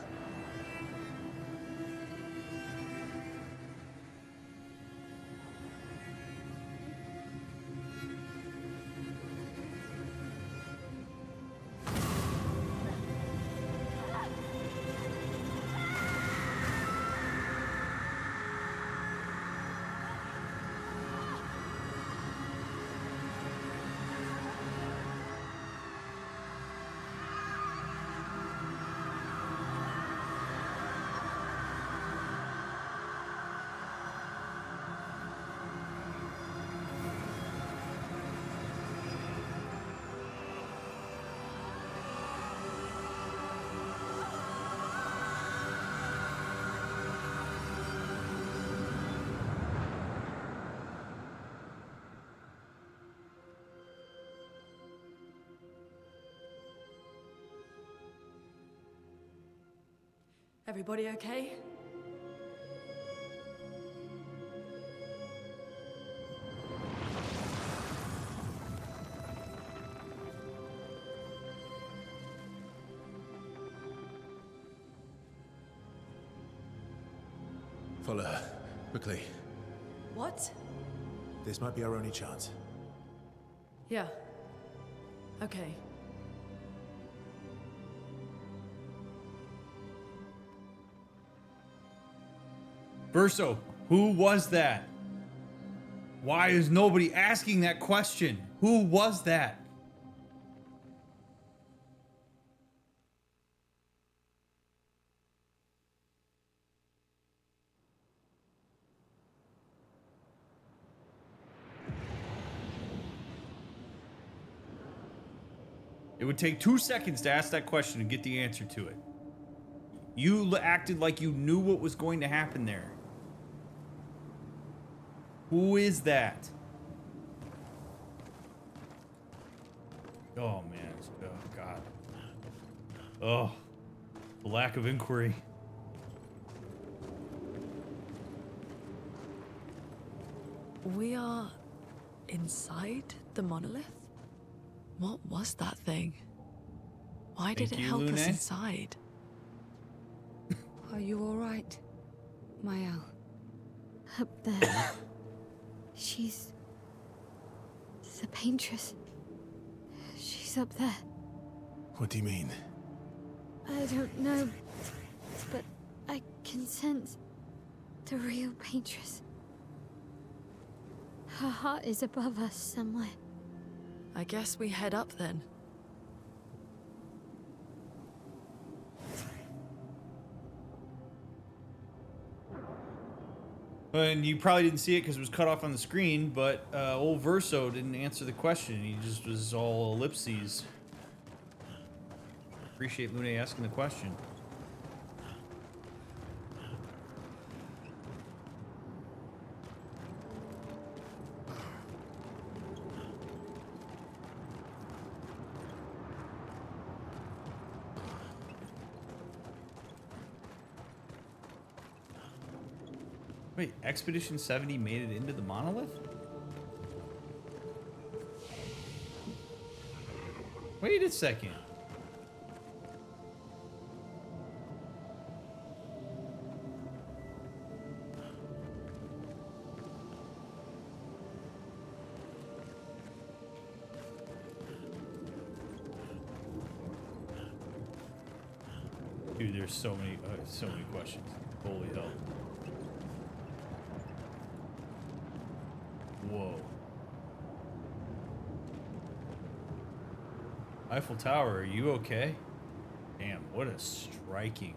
Everybody okay? Follow her. Quickly. What? This might be our only chance. Yeah. Okay. Verso, who was that? Why is nobody asking that question? Who was that? It would take 2 seconds to ask that question and get the answer to it. You acted like you knew what was going to happen there. Who is that? Oh, man. Oh, God. Oh. The lack of inquiry. We are inside the monolith? What was that thing? Why did it help us inside? Are you alright, Maelle? Up there. She's... the paintress. She's up there. What do you mean? I don't know, but I can sense the real paintress. Her heart is above us somewhere. I guess we head up then. And you probably didn't see it because it was cut off on the screen, but old Verso didn't answer the question. He just was all ellipses. Appreciate Lune asking the question. Wait, Expedition 70 made it into the monolith? Wait a second. Dude, there's so many questions. Holy hell. Whoa. Eiffel Tower, are you okay? Damn, what a striking.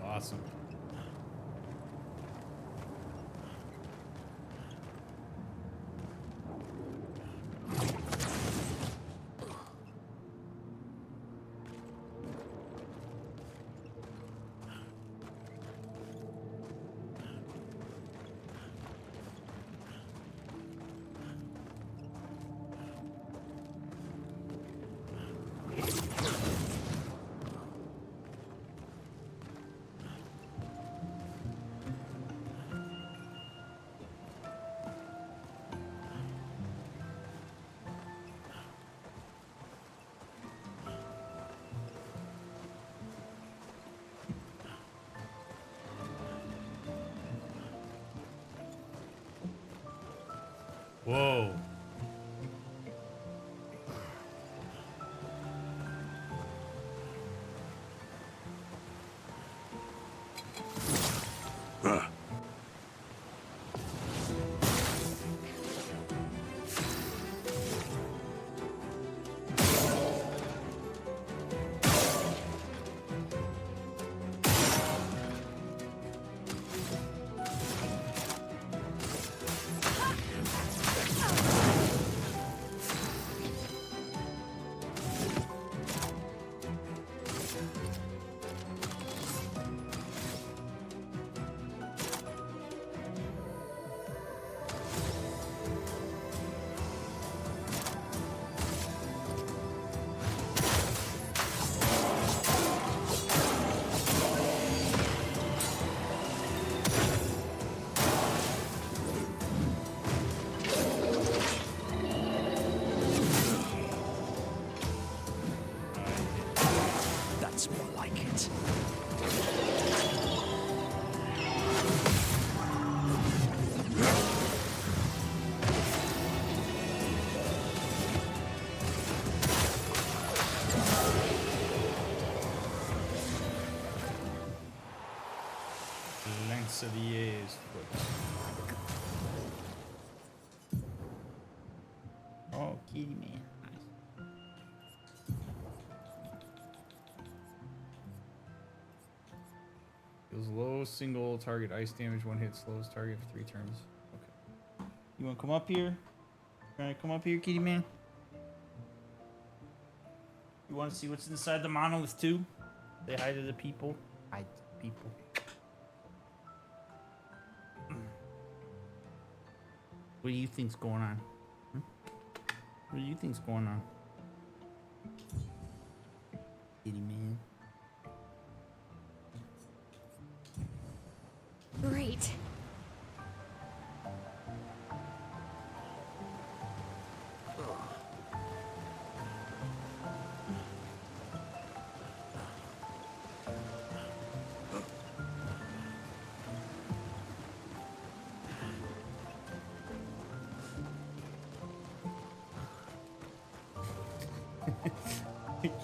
Awesome. Whoa. That's more like it. Lancelier's foot. Oh, kitty man. Nice. Deals low single target ice damage, one hit, slows target for 3 turns. Okay. You wanna come up here? Trying to come up here, kitty man? You wanna see what's inside the monolith too? Say hi to the people. Hi to the people. What do you think's going on? Hmm? What do you think's going on? Kitty man. Great.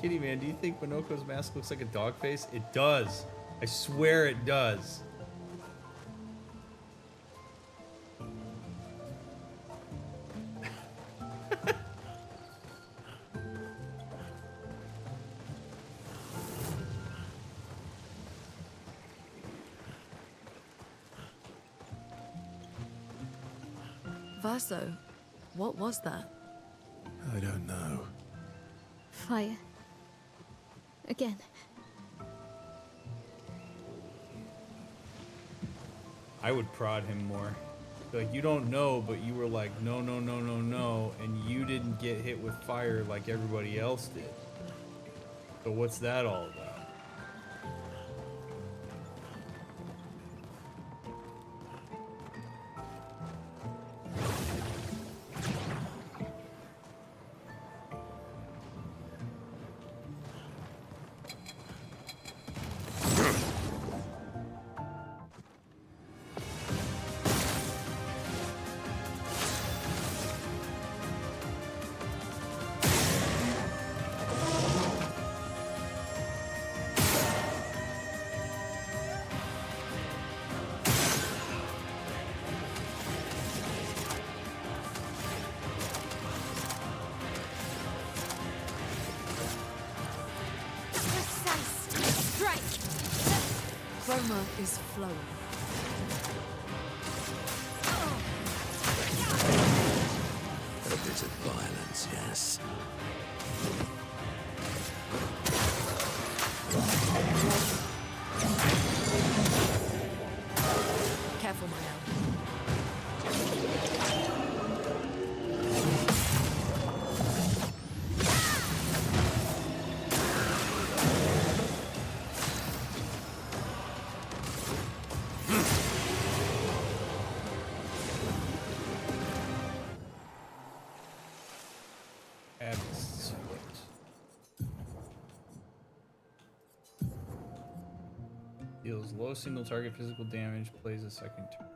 Kitty man, do you think Monoko's mask looks like a dog face? It does. I swear it does. Verso, what was that? I don't know. Fire. Again. I would prod him more. Like, you don't know, but you were like, no, no, no, no, no, and you didn't get hit with fire like everybody else did. So what's that all about? chroma is flowing. A bit of violence, yes. Careful, Maelle. Deals low single target physical damage, plays a second turn.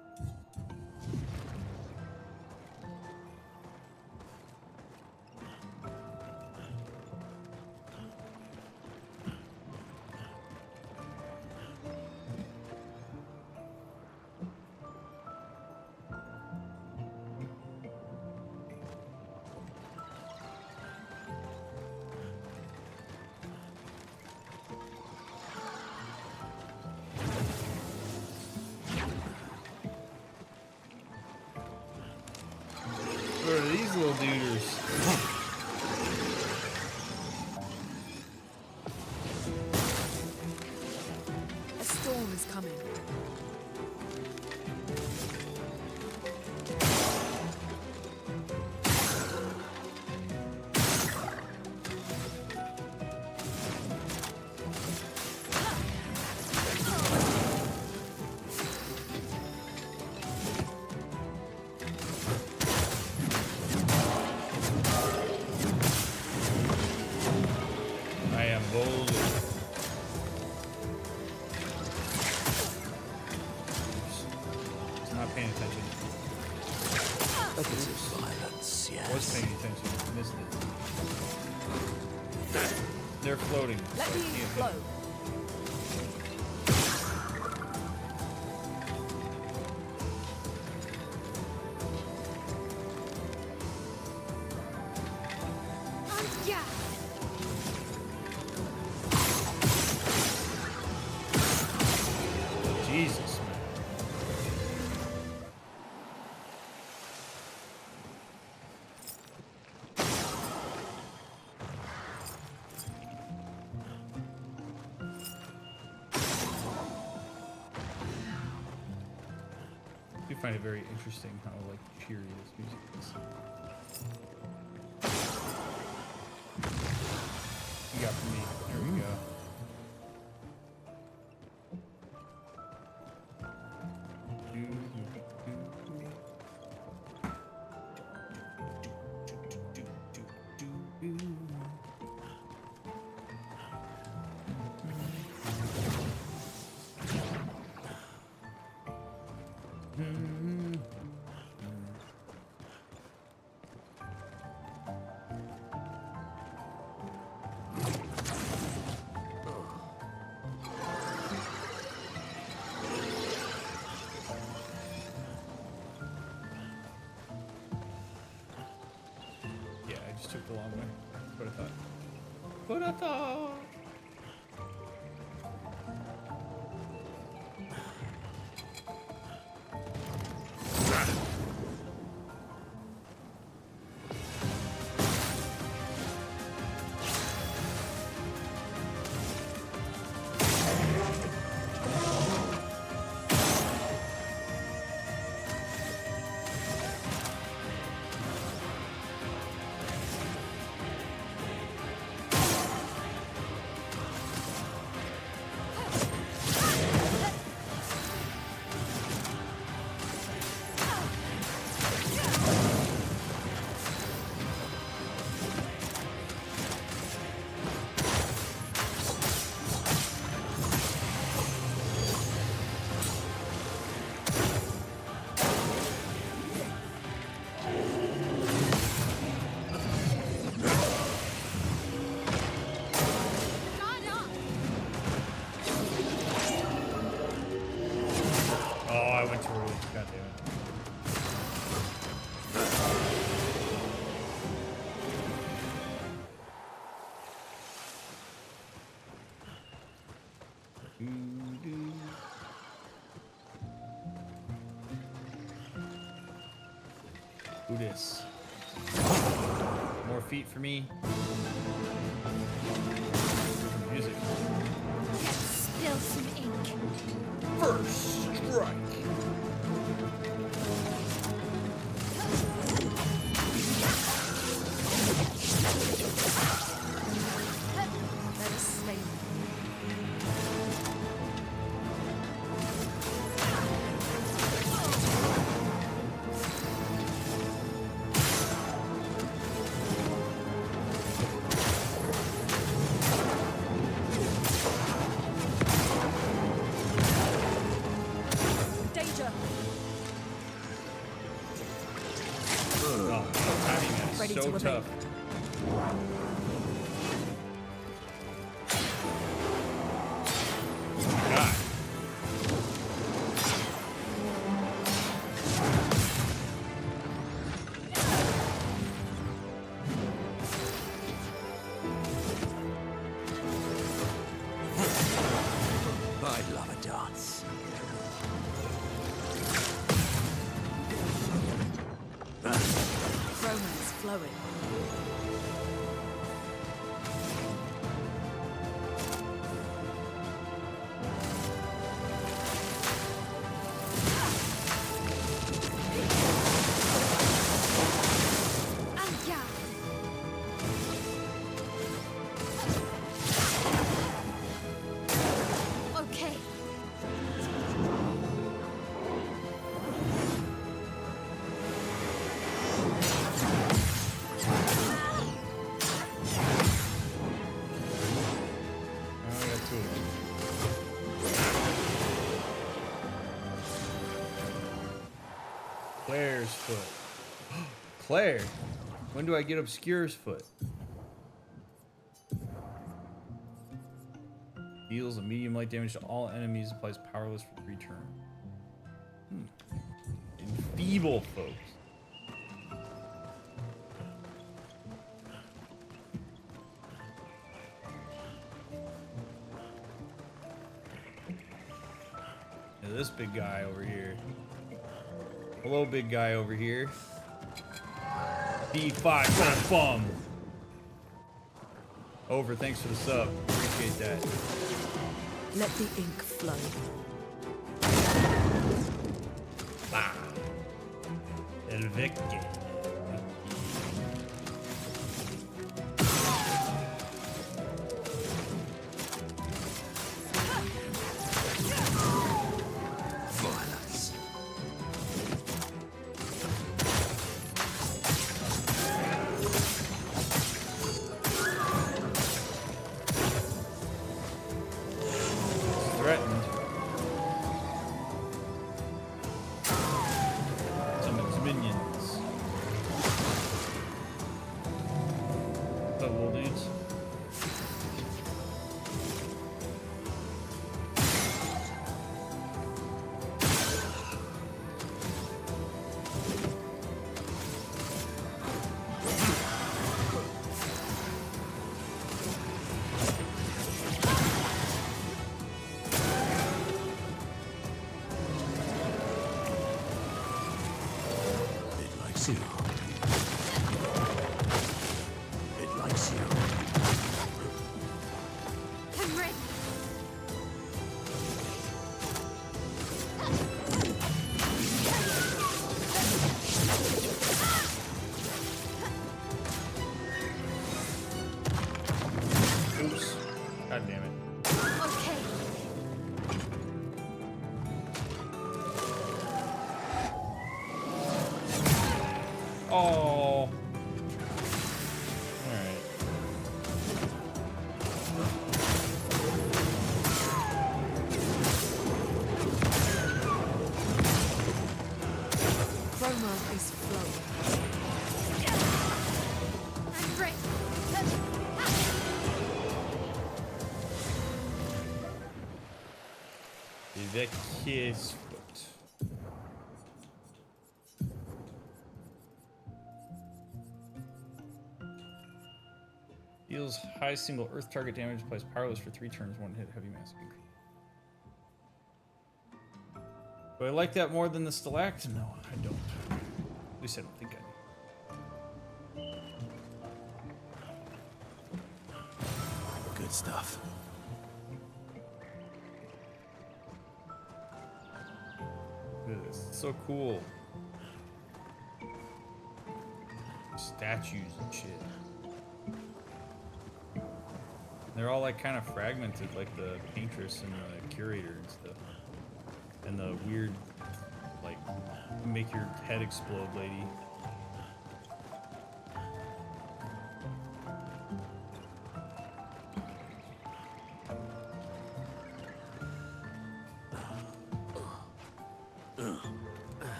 What are these little duders? A storm is coming. I am bold. It's not paying attention. A bit of violence, yes. Was paying attention. Missed it. They're floating. Let so I me can't hit. flow. Yeah. Jesus. I do find it very interesting how like cheery this music is. You got for me. There we go. Yeah, I just took the long way. That's what I thought. What I thought. I went too early. God damn it. Who dis? More feet for me. Music. Spill some ink. First strike. Let us stay. Danger! Oh, timing is Ready so to tough. God. I'd love a dance. Romance flowing. Anja! Okay. Oh, I got two of them. Claire's foot. Claire! When do I get Obscur's foot? Deals a medium light damage to all enemies, applies powerless for 3 turns. Enfeeble, folks. Now this big guy over here. Hello, big guy over here. D5 bum. Over, thanks for the sub. Appreciate that. Let the ink flow. Ah. El Vecchio. Violence. Threatened. Summons minions. What's up, little dudes? It likes you. It likes you. I'm ready. Oops. God damn it. Okay. Oh. Alright. Renoir is flowing. I'm ready. The Vecchio's foot. Deals high single earth target damage, applies powerless for 3 turns, 1 hit, heavy massive increase. Do I like that more than the Stalactite? No, I don't. At least I don't think I do. Good stuff. Look at this. It's so cool. Statues and shit. They're all like kind of fragmented, like the paintress and the curator and stuff. And the weird, like, make your head explode lady.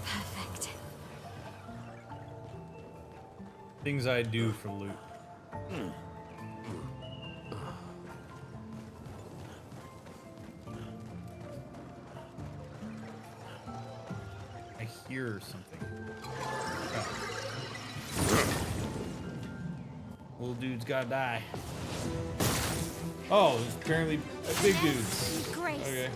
Perfect. Things I do for loot. I hear something. Little dude's gotta die. Oh, it's apparently big dudes. Grace. Okay.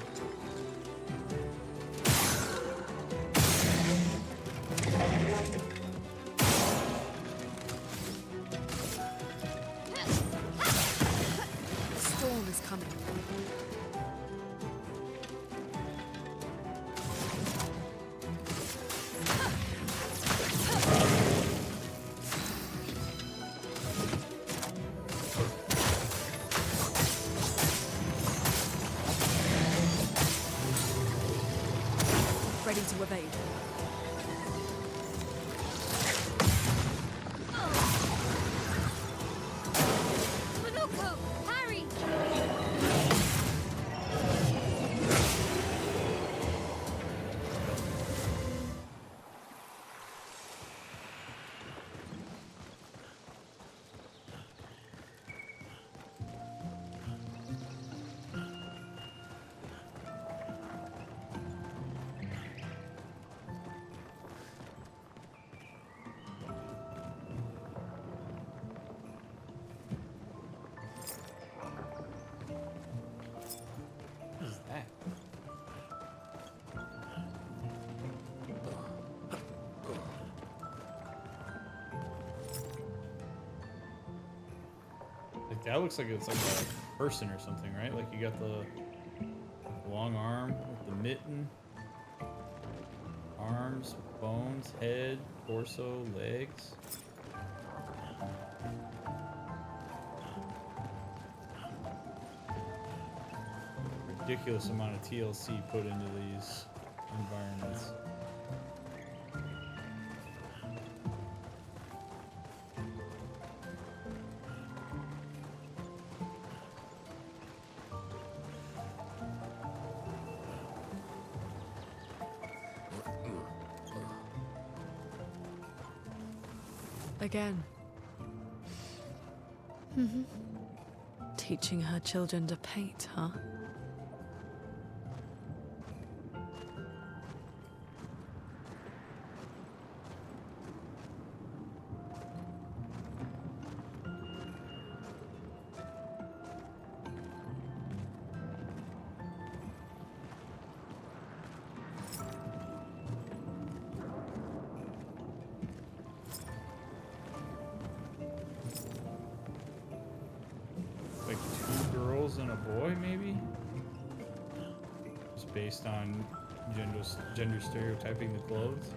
The storm is coming. Ready to evade. Monoko, Harry. What is that? Like that looks like it's like a person or something, right? Like you got the long arm with the mitten, arms, bones, head, torso, legs. Ridiculous amount of TLC put into these environments. Again. Teaching her children to paint, huh? Like 2 girls and a boy, maybe? Just based on gender stereotyping the clothes.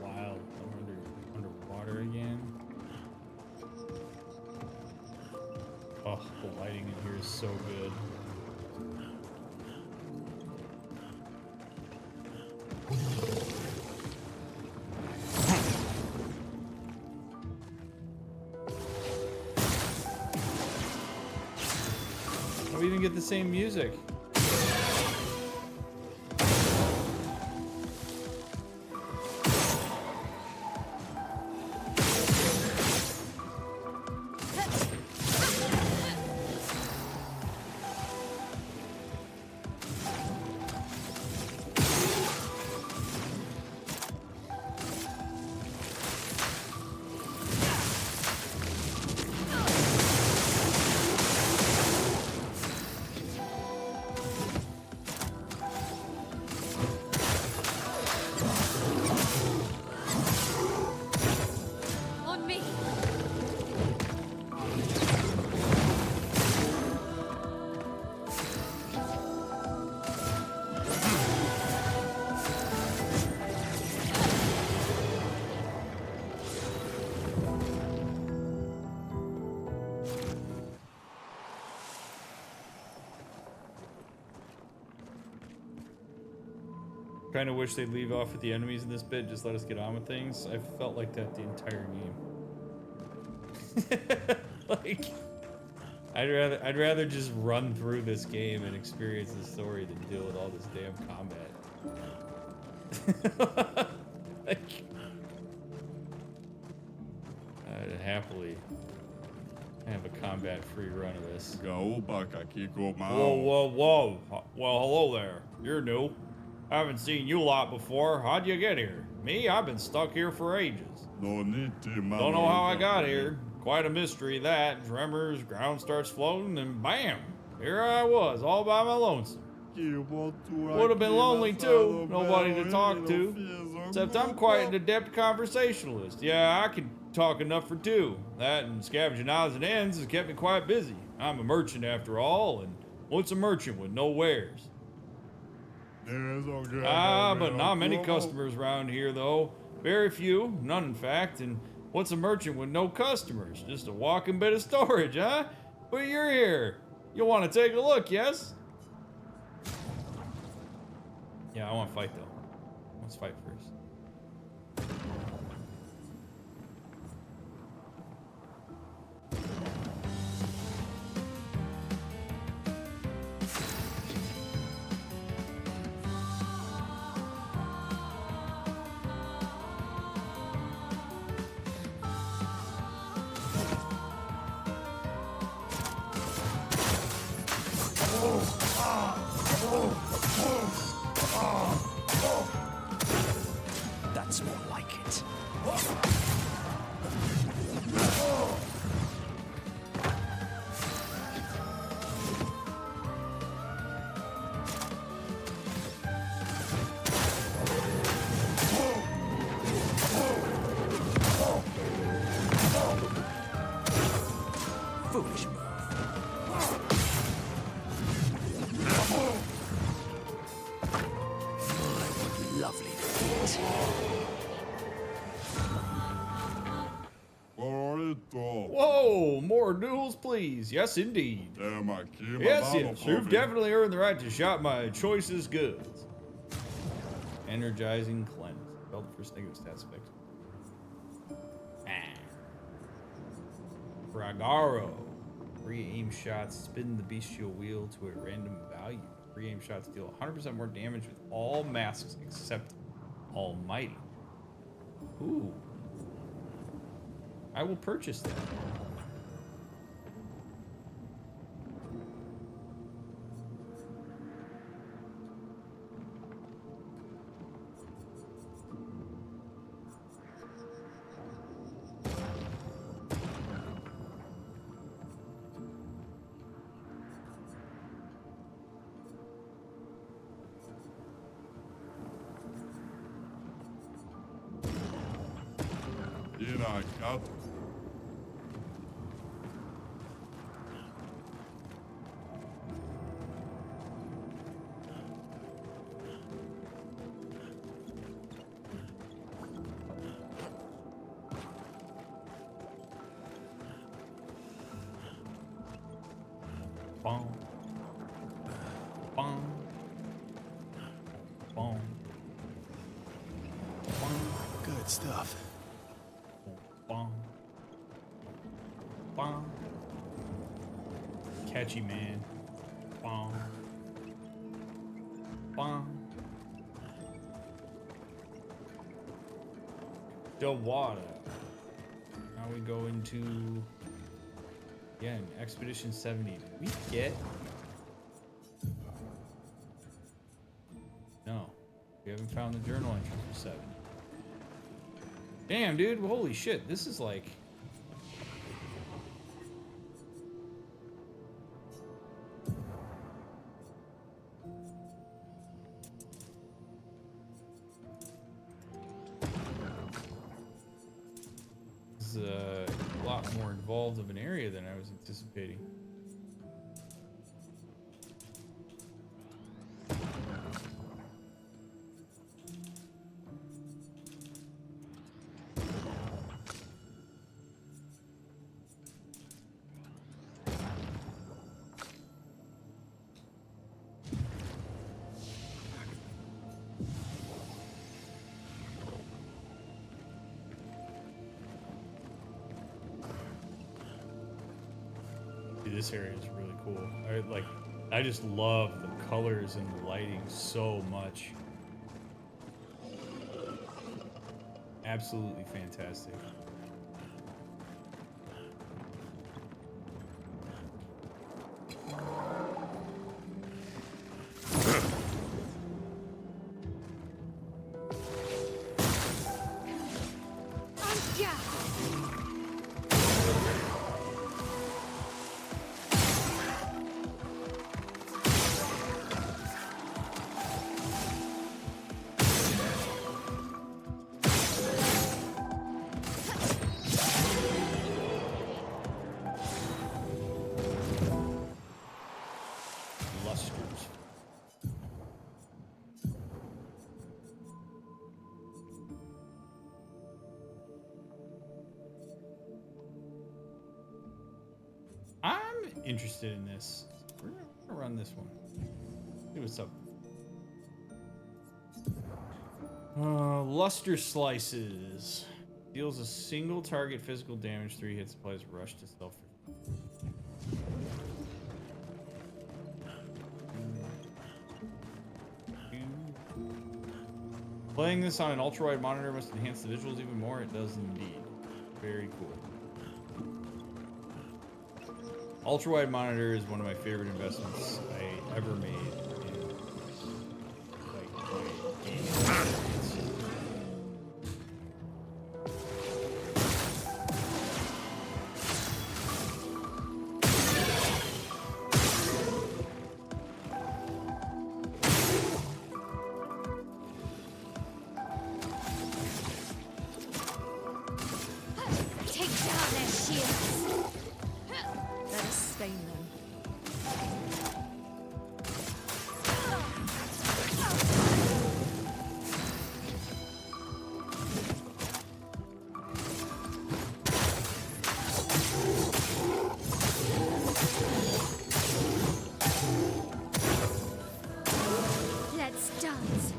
Wild. Underwater again. Oh, the lighting in here is so good. we even get the same music. On me. Kind of wish they'd leave off with the enemies in this bit. Just let us get on with things. I felt like that the entire game. Like, I'd rather just run through this game and experience the story than deal with all this damn combat. Like, I'd happily have a combat-free run of this. Whoa, whoa, whoa. Well, hello there. You're new. I haven't seen you lot before. How'd you get here? Me? I've been stuck here for ages. Don't know how I got here. Quite a mystery that. Tremors, ground starts floating, and bam! Here I was, all by my lonesome. Would have been lonely too. Nobody to talk to. Except I'm quite an adept conversationalist. Yeah, I can talk enough for two. That and scavenging odds and ends has kept me quite busy. I'm a merchant after all, and what's a merchant with no wares? But not many customers around here, though. Very few, none in fact. And what's a merchant with no customers? Just a walking bit of storage, huh? But you're here. You want to take a look, yes? Yeah, I want to fight, though. Let's fight first. That's more like it. Foolish move. Lovely feet. Whoa, more duels, please. Yes, indeed. Yes, yes. You've definitely earned the right to shop my choicest goods. Energizing cleanse. Spell the first negative stats effect. Bragaro. 3 aim shots. Spin the bestial wheel to a random value. 3 aim shots deal 100% more damage with all masks except Almighty. Ooh. I will purchase that. Boom. Boom. Boom. Good stuff. Boom. Boom. Catchy, man. Bong. Bong. The water. Now we go into again Expedition 70. Did we get? No, we haven't found the journal entry for 7. Damn, dude! Holy shit! This is like. This is a lot more involved of an area than I was anticipating. This area is really cool. I just love the colors and the lighting so much. Absolutely fantastic. Interested in this. We're gonna run this one. See what's up. Luster Slices. Deals a single target physical damage, 3 hits, applies rush to self. Playing this on an ultra-wide monitor must enhance the visuals even more. It does indeed. Very cool. Ultra-wide monitor is one of my favorite investments I ever made in like my gaming experience. Take down their shields. Let us stain them. Let's dance.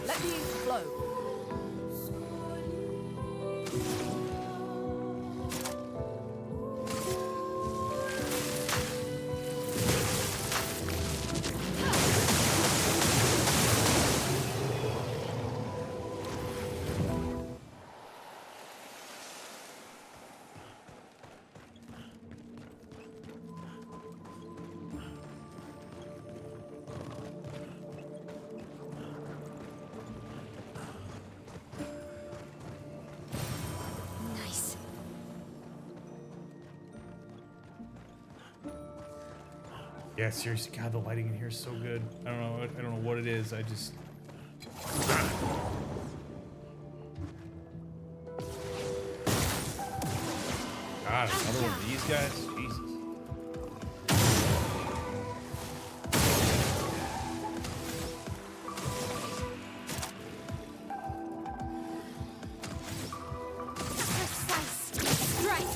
Let the ink flow. Nice. Yeah, seriously, God, the lighting in here is so good. I don't know what it is. I just God, another one of these guys? Jesus. Precise strike.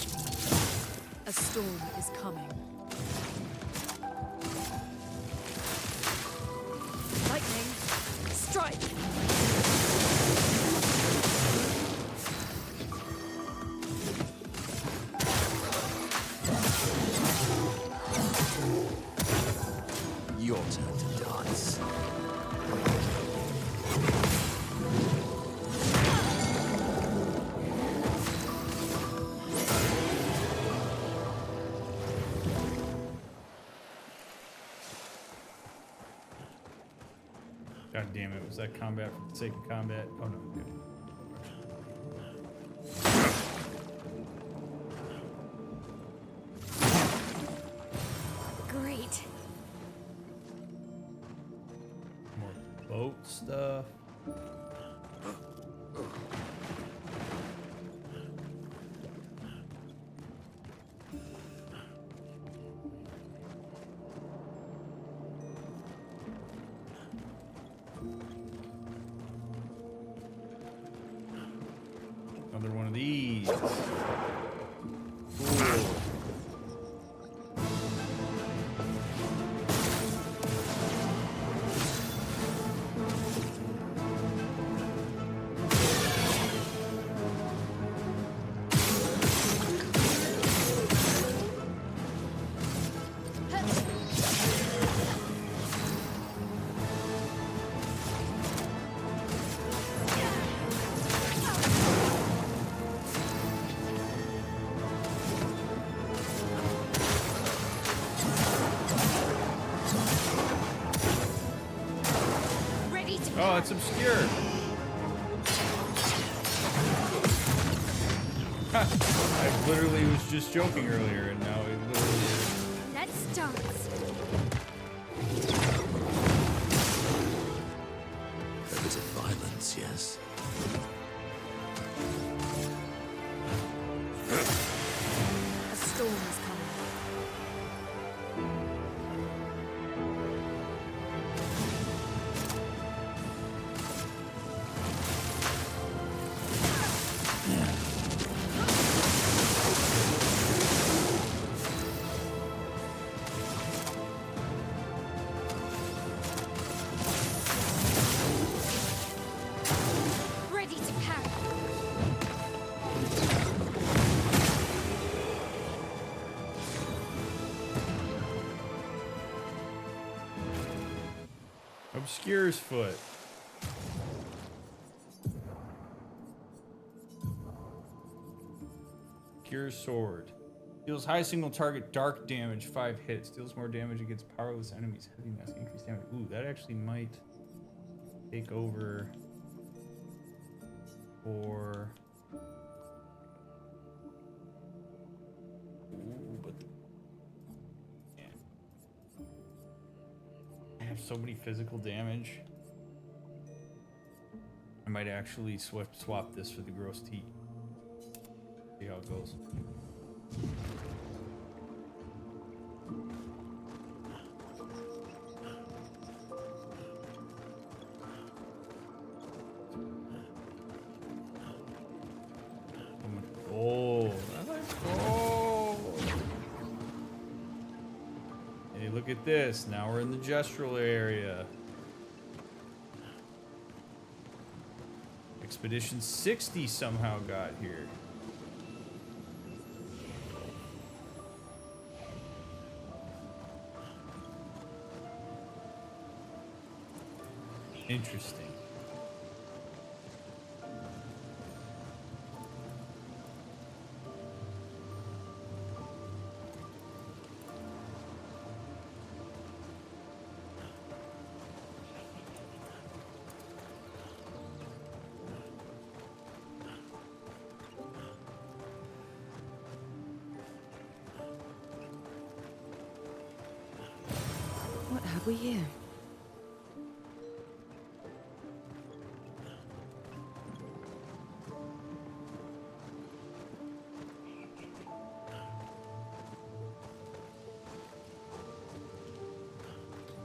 A storm is coming. Lightning, strike! Your turn to dance. God damn it, was that combat for the sake of combat? Oh no, good. Great. More boat stuff. Another one of these. Cool. Ready to Oh, it's obscure. I literally was just joking earlier, and now it literally is. Let's dance. A bit of violence, yes? A storm is coming. Ready to parry. Obscure's foot. Obscure sword. Deals high single target dark damage, 5 hits. Deals more damage against powerless enemies. Heavy mass increased damage. Ooh, that actually might take over for. Ooh, but yeah. I have so many physical damage. I might actually swap this for the gross tea. See how it goes. Oh, let's go. Hey, look at this. Now we're in the gestural area. Expedition 60 somehow got here. Interesting. What have we here?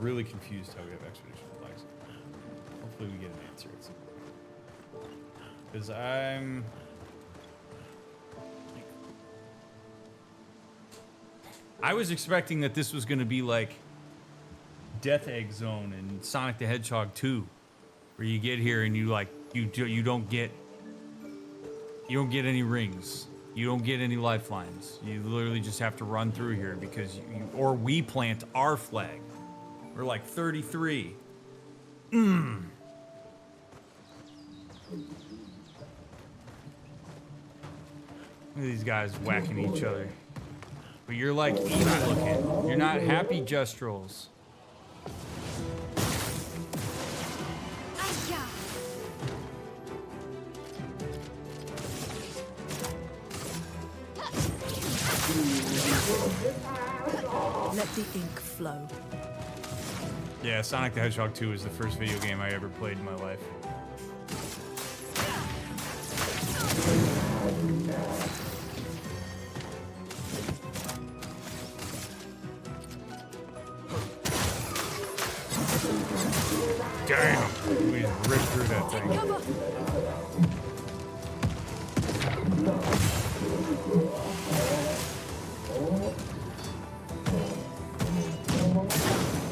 really confused how we have expedition flags. Hopefully we get an answer at some point. Because I was expecting that this was going to be like Death Egg Zone in Sonic the Hedgehog 2, where you get here and you like you don't get any rings, you don't get any lifelines. You literally just have to run through here because or we plant our flag. We're like 33. Look at these guys whacking each other. But you're like evil looking. You're not happy Jestrels. Let the ink flow. Yeah, Sonic the Hedgehog 2 is the first video game I ever played in my life. Damn! We just ripped through that thing.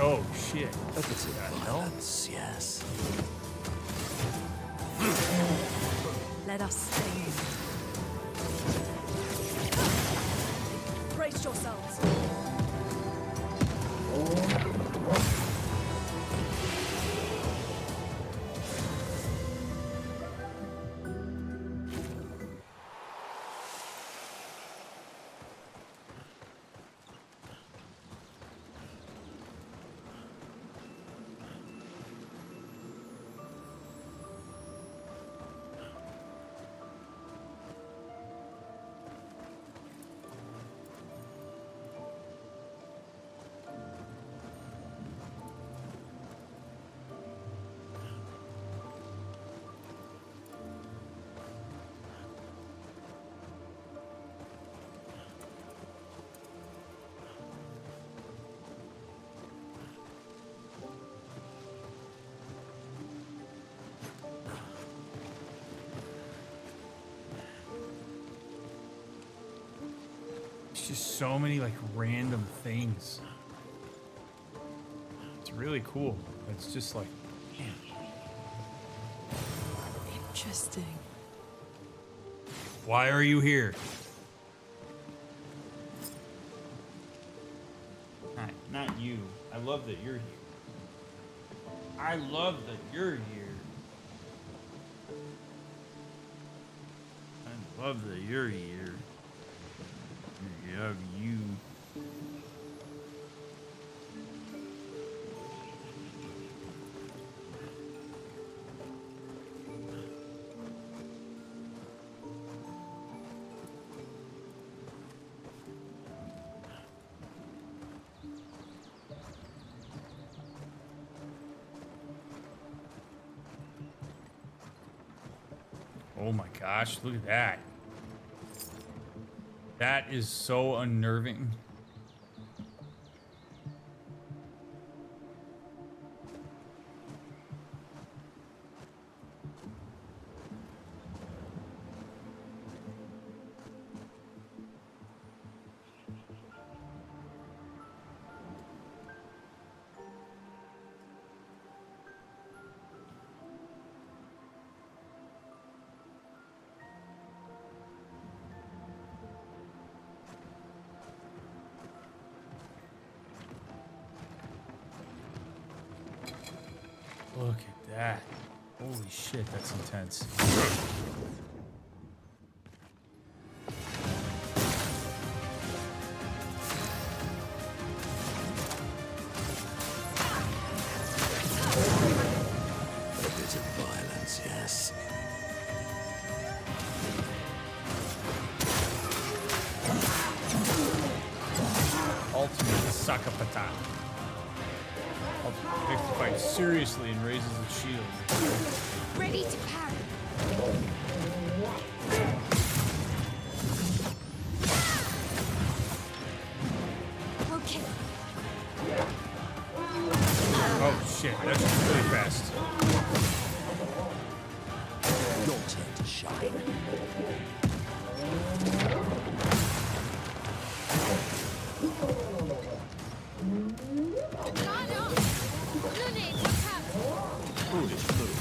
Oh shit! Look at the violence, yes. Let us stay. Brace yourselves. Just so many like random things. It's really cool. It's just like, man. Interesting. Why are you here? Hi, not you. I love that you're here. I love that you're here. I love that you're here. Of you. Oh my gosh, look at that. That is so unnerving. Look at that. Holy shit, that's intense. A bit of violence, yes. Ultimate Sakapata. Makes the fight seriously and raises its shield. Ready to parry. Okay. Foolish move.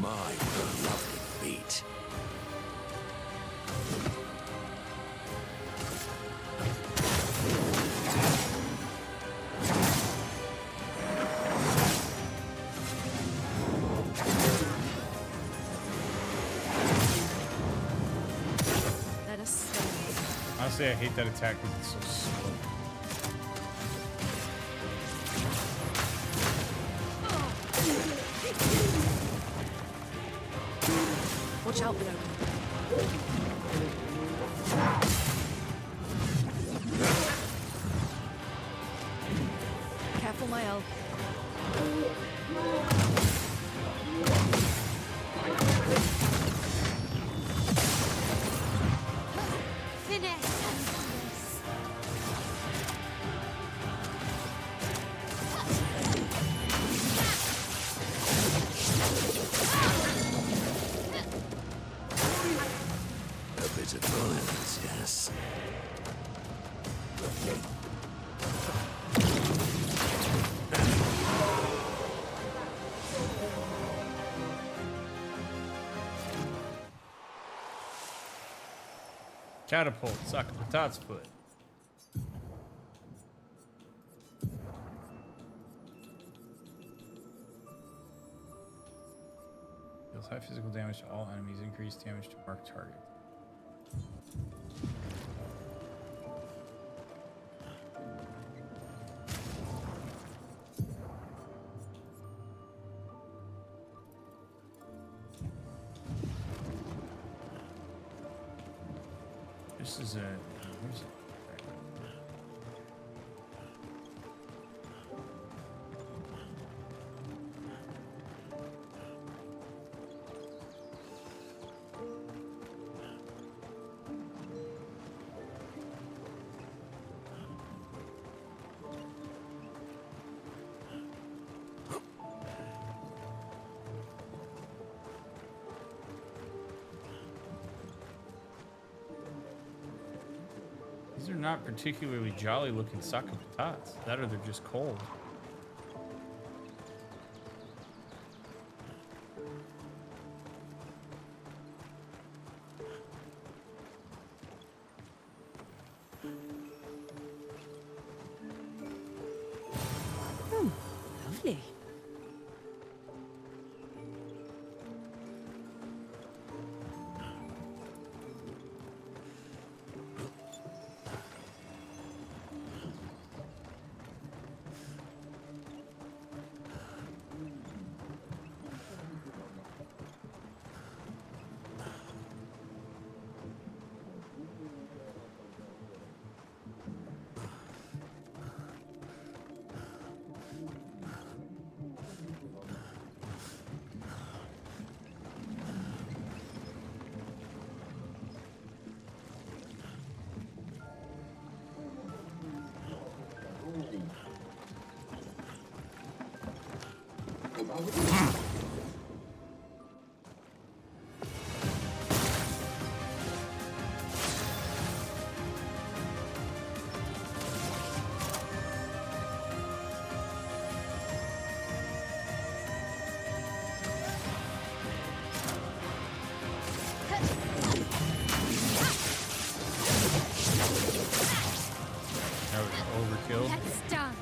My, what a lovely beat. Let us slay. Honestly, I hate that attack because it's so slow. Watch out, Monoko. Careful, Maelle. Finesse and finesse. A bit of violence, yes. Catapult, suck a patat's foot. Deals high physical damage to all enemies, increased damage to marked target. This is a. Where's it? These are not particularly jolly looking sake patats. That or they're just cold. Lovely. That was overkill. Let's dance.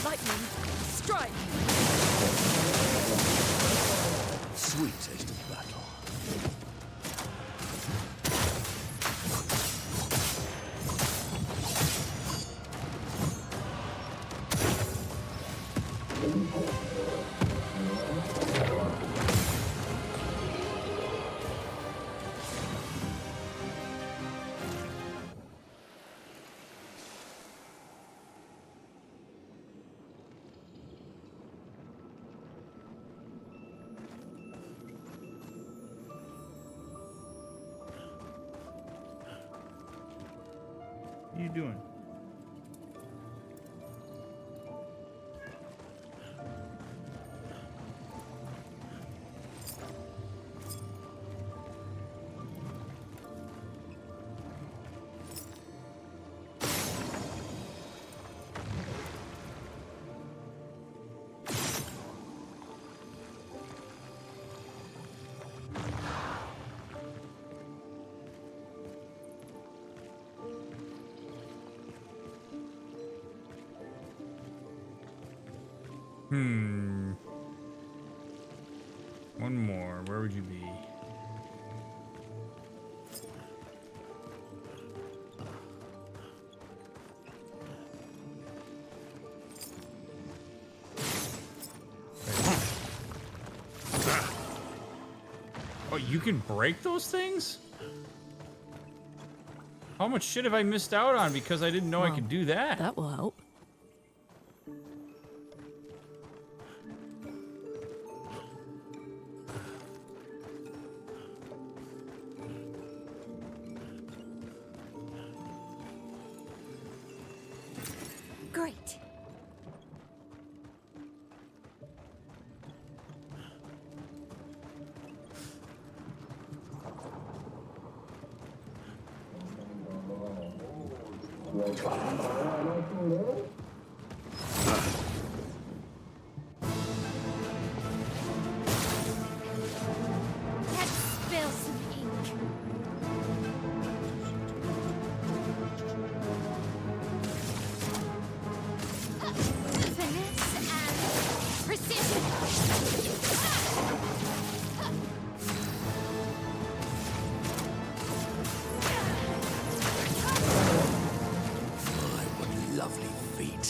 Lightning, strike! Sweet taste of battle. What are you doing? One more. Where would you be? Oh, you can break those things? How much shit have I missed out on because I didn't know I could do that? That will help. Great. Let's spill some ink. Finesse and precision. My, what lovely feet.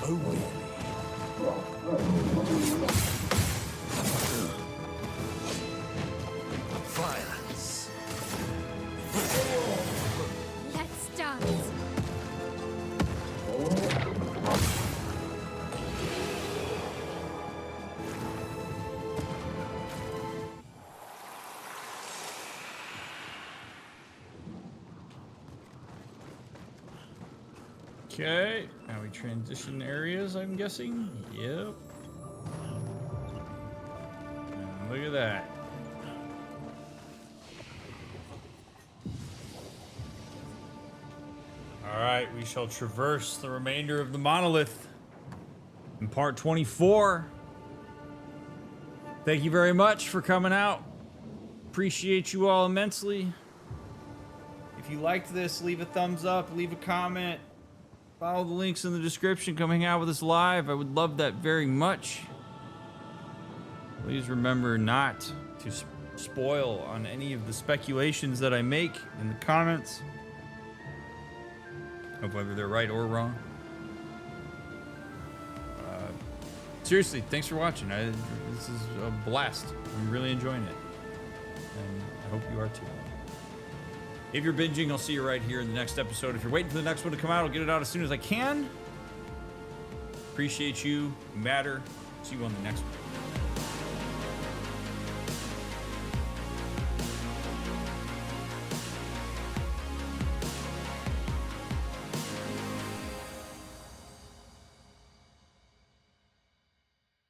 Oh, really? Violence. Let's dance. Okay, now we transition areas, I'm guessing. Yep. And look at that. Alright, we shall traverse the remainder of the monolith in part 24. Thank you very much for coming out. Appreciate you all immensely. If you liked this, leave a thumbs up, leave a comment. Follow the links in the description. Come hang out with us live. I would love that very much. Please remember not to spoil on any of the speculations that I make in the comments, of whether they're right or wrong. Seriously, thanks for watching. This is a blast. I'm really enjoying it. And I hope you are too. If you're binging, I'll see you right here in the next episode. If you're waiting for the next one to come out, I'll get it out as soon as I can. Appreciate you. You matter. See you on the next one.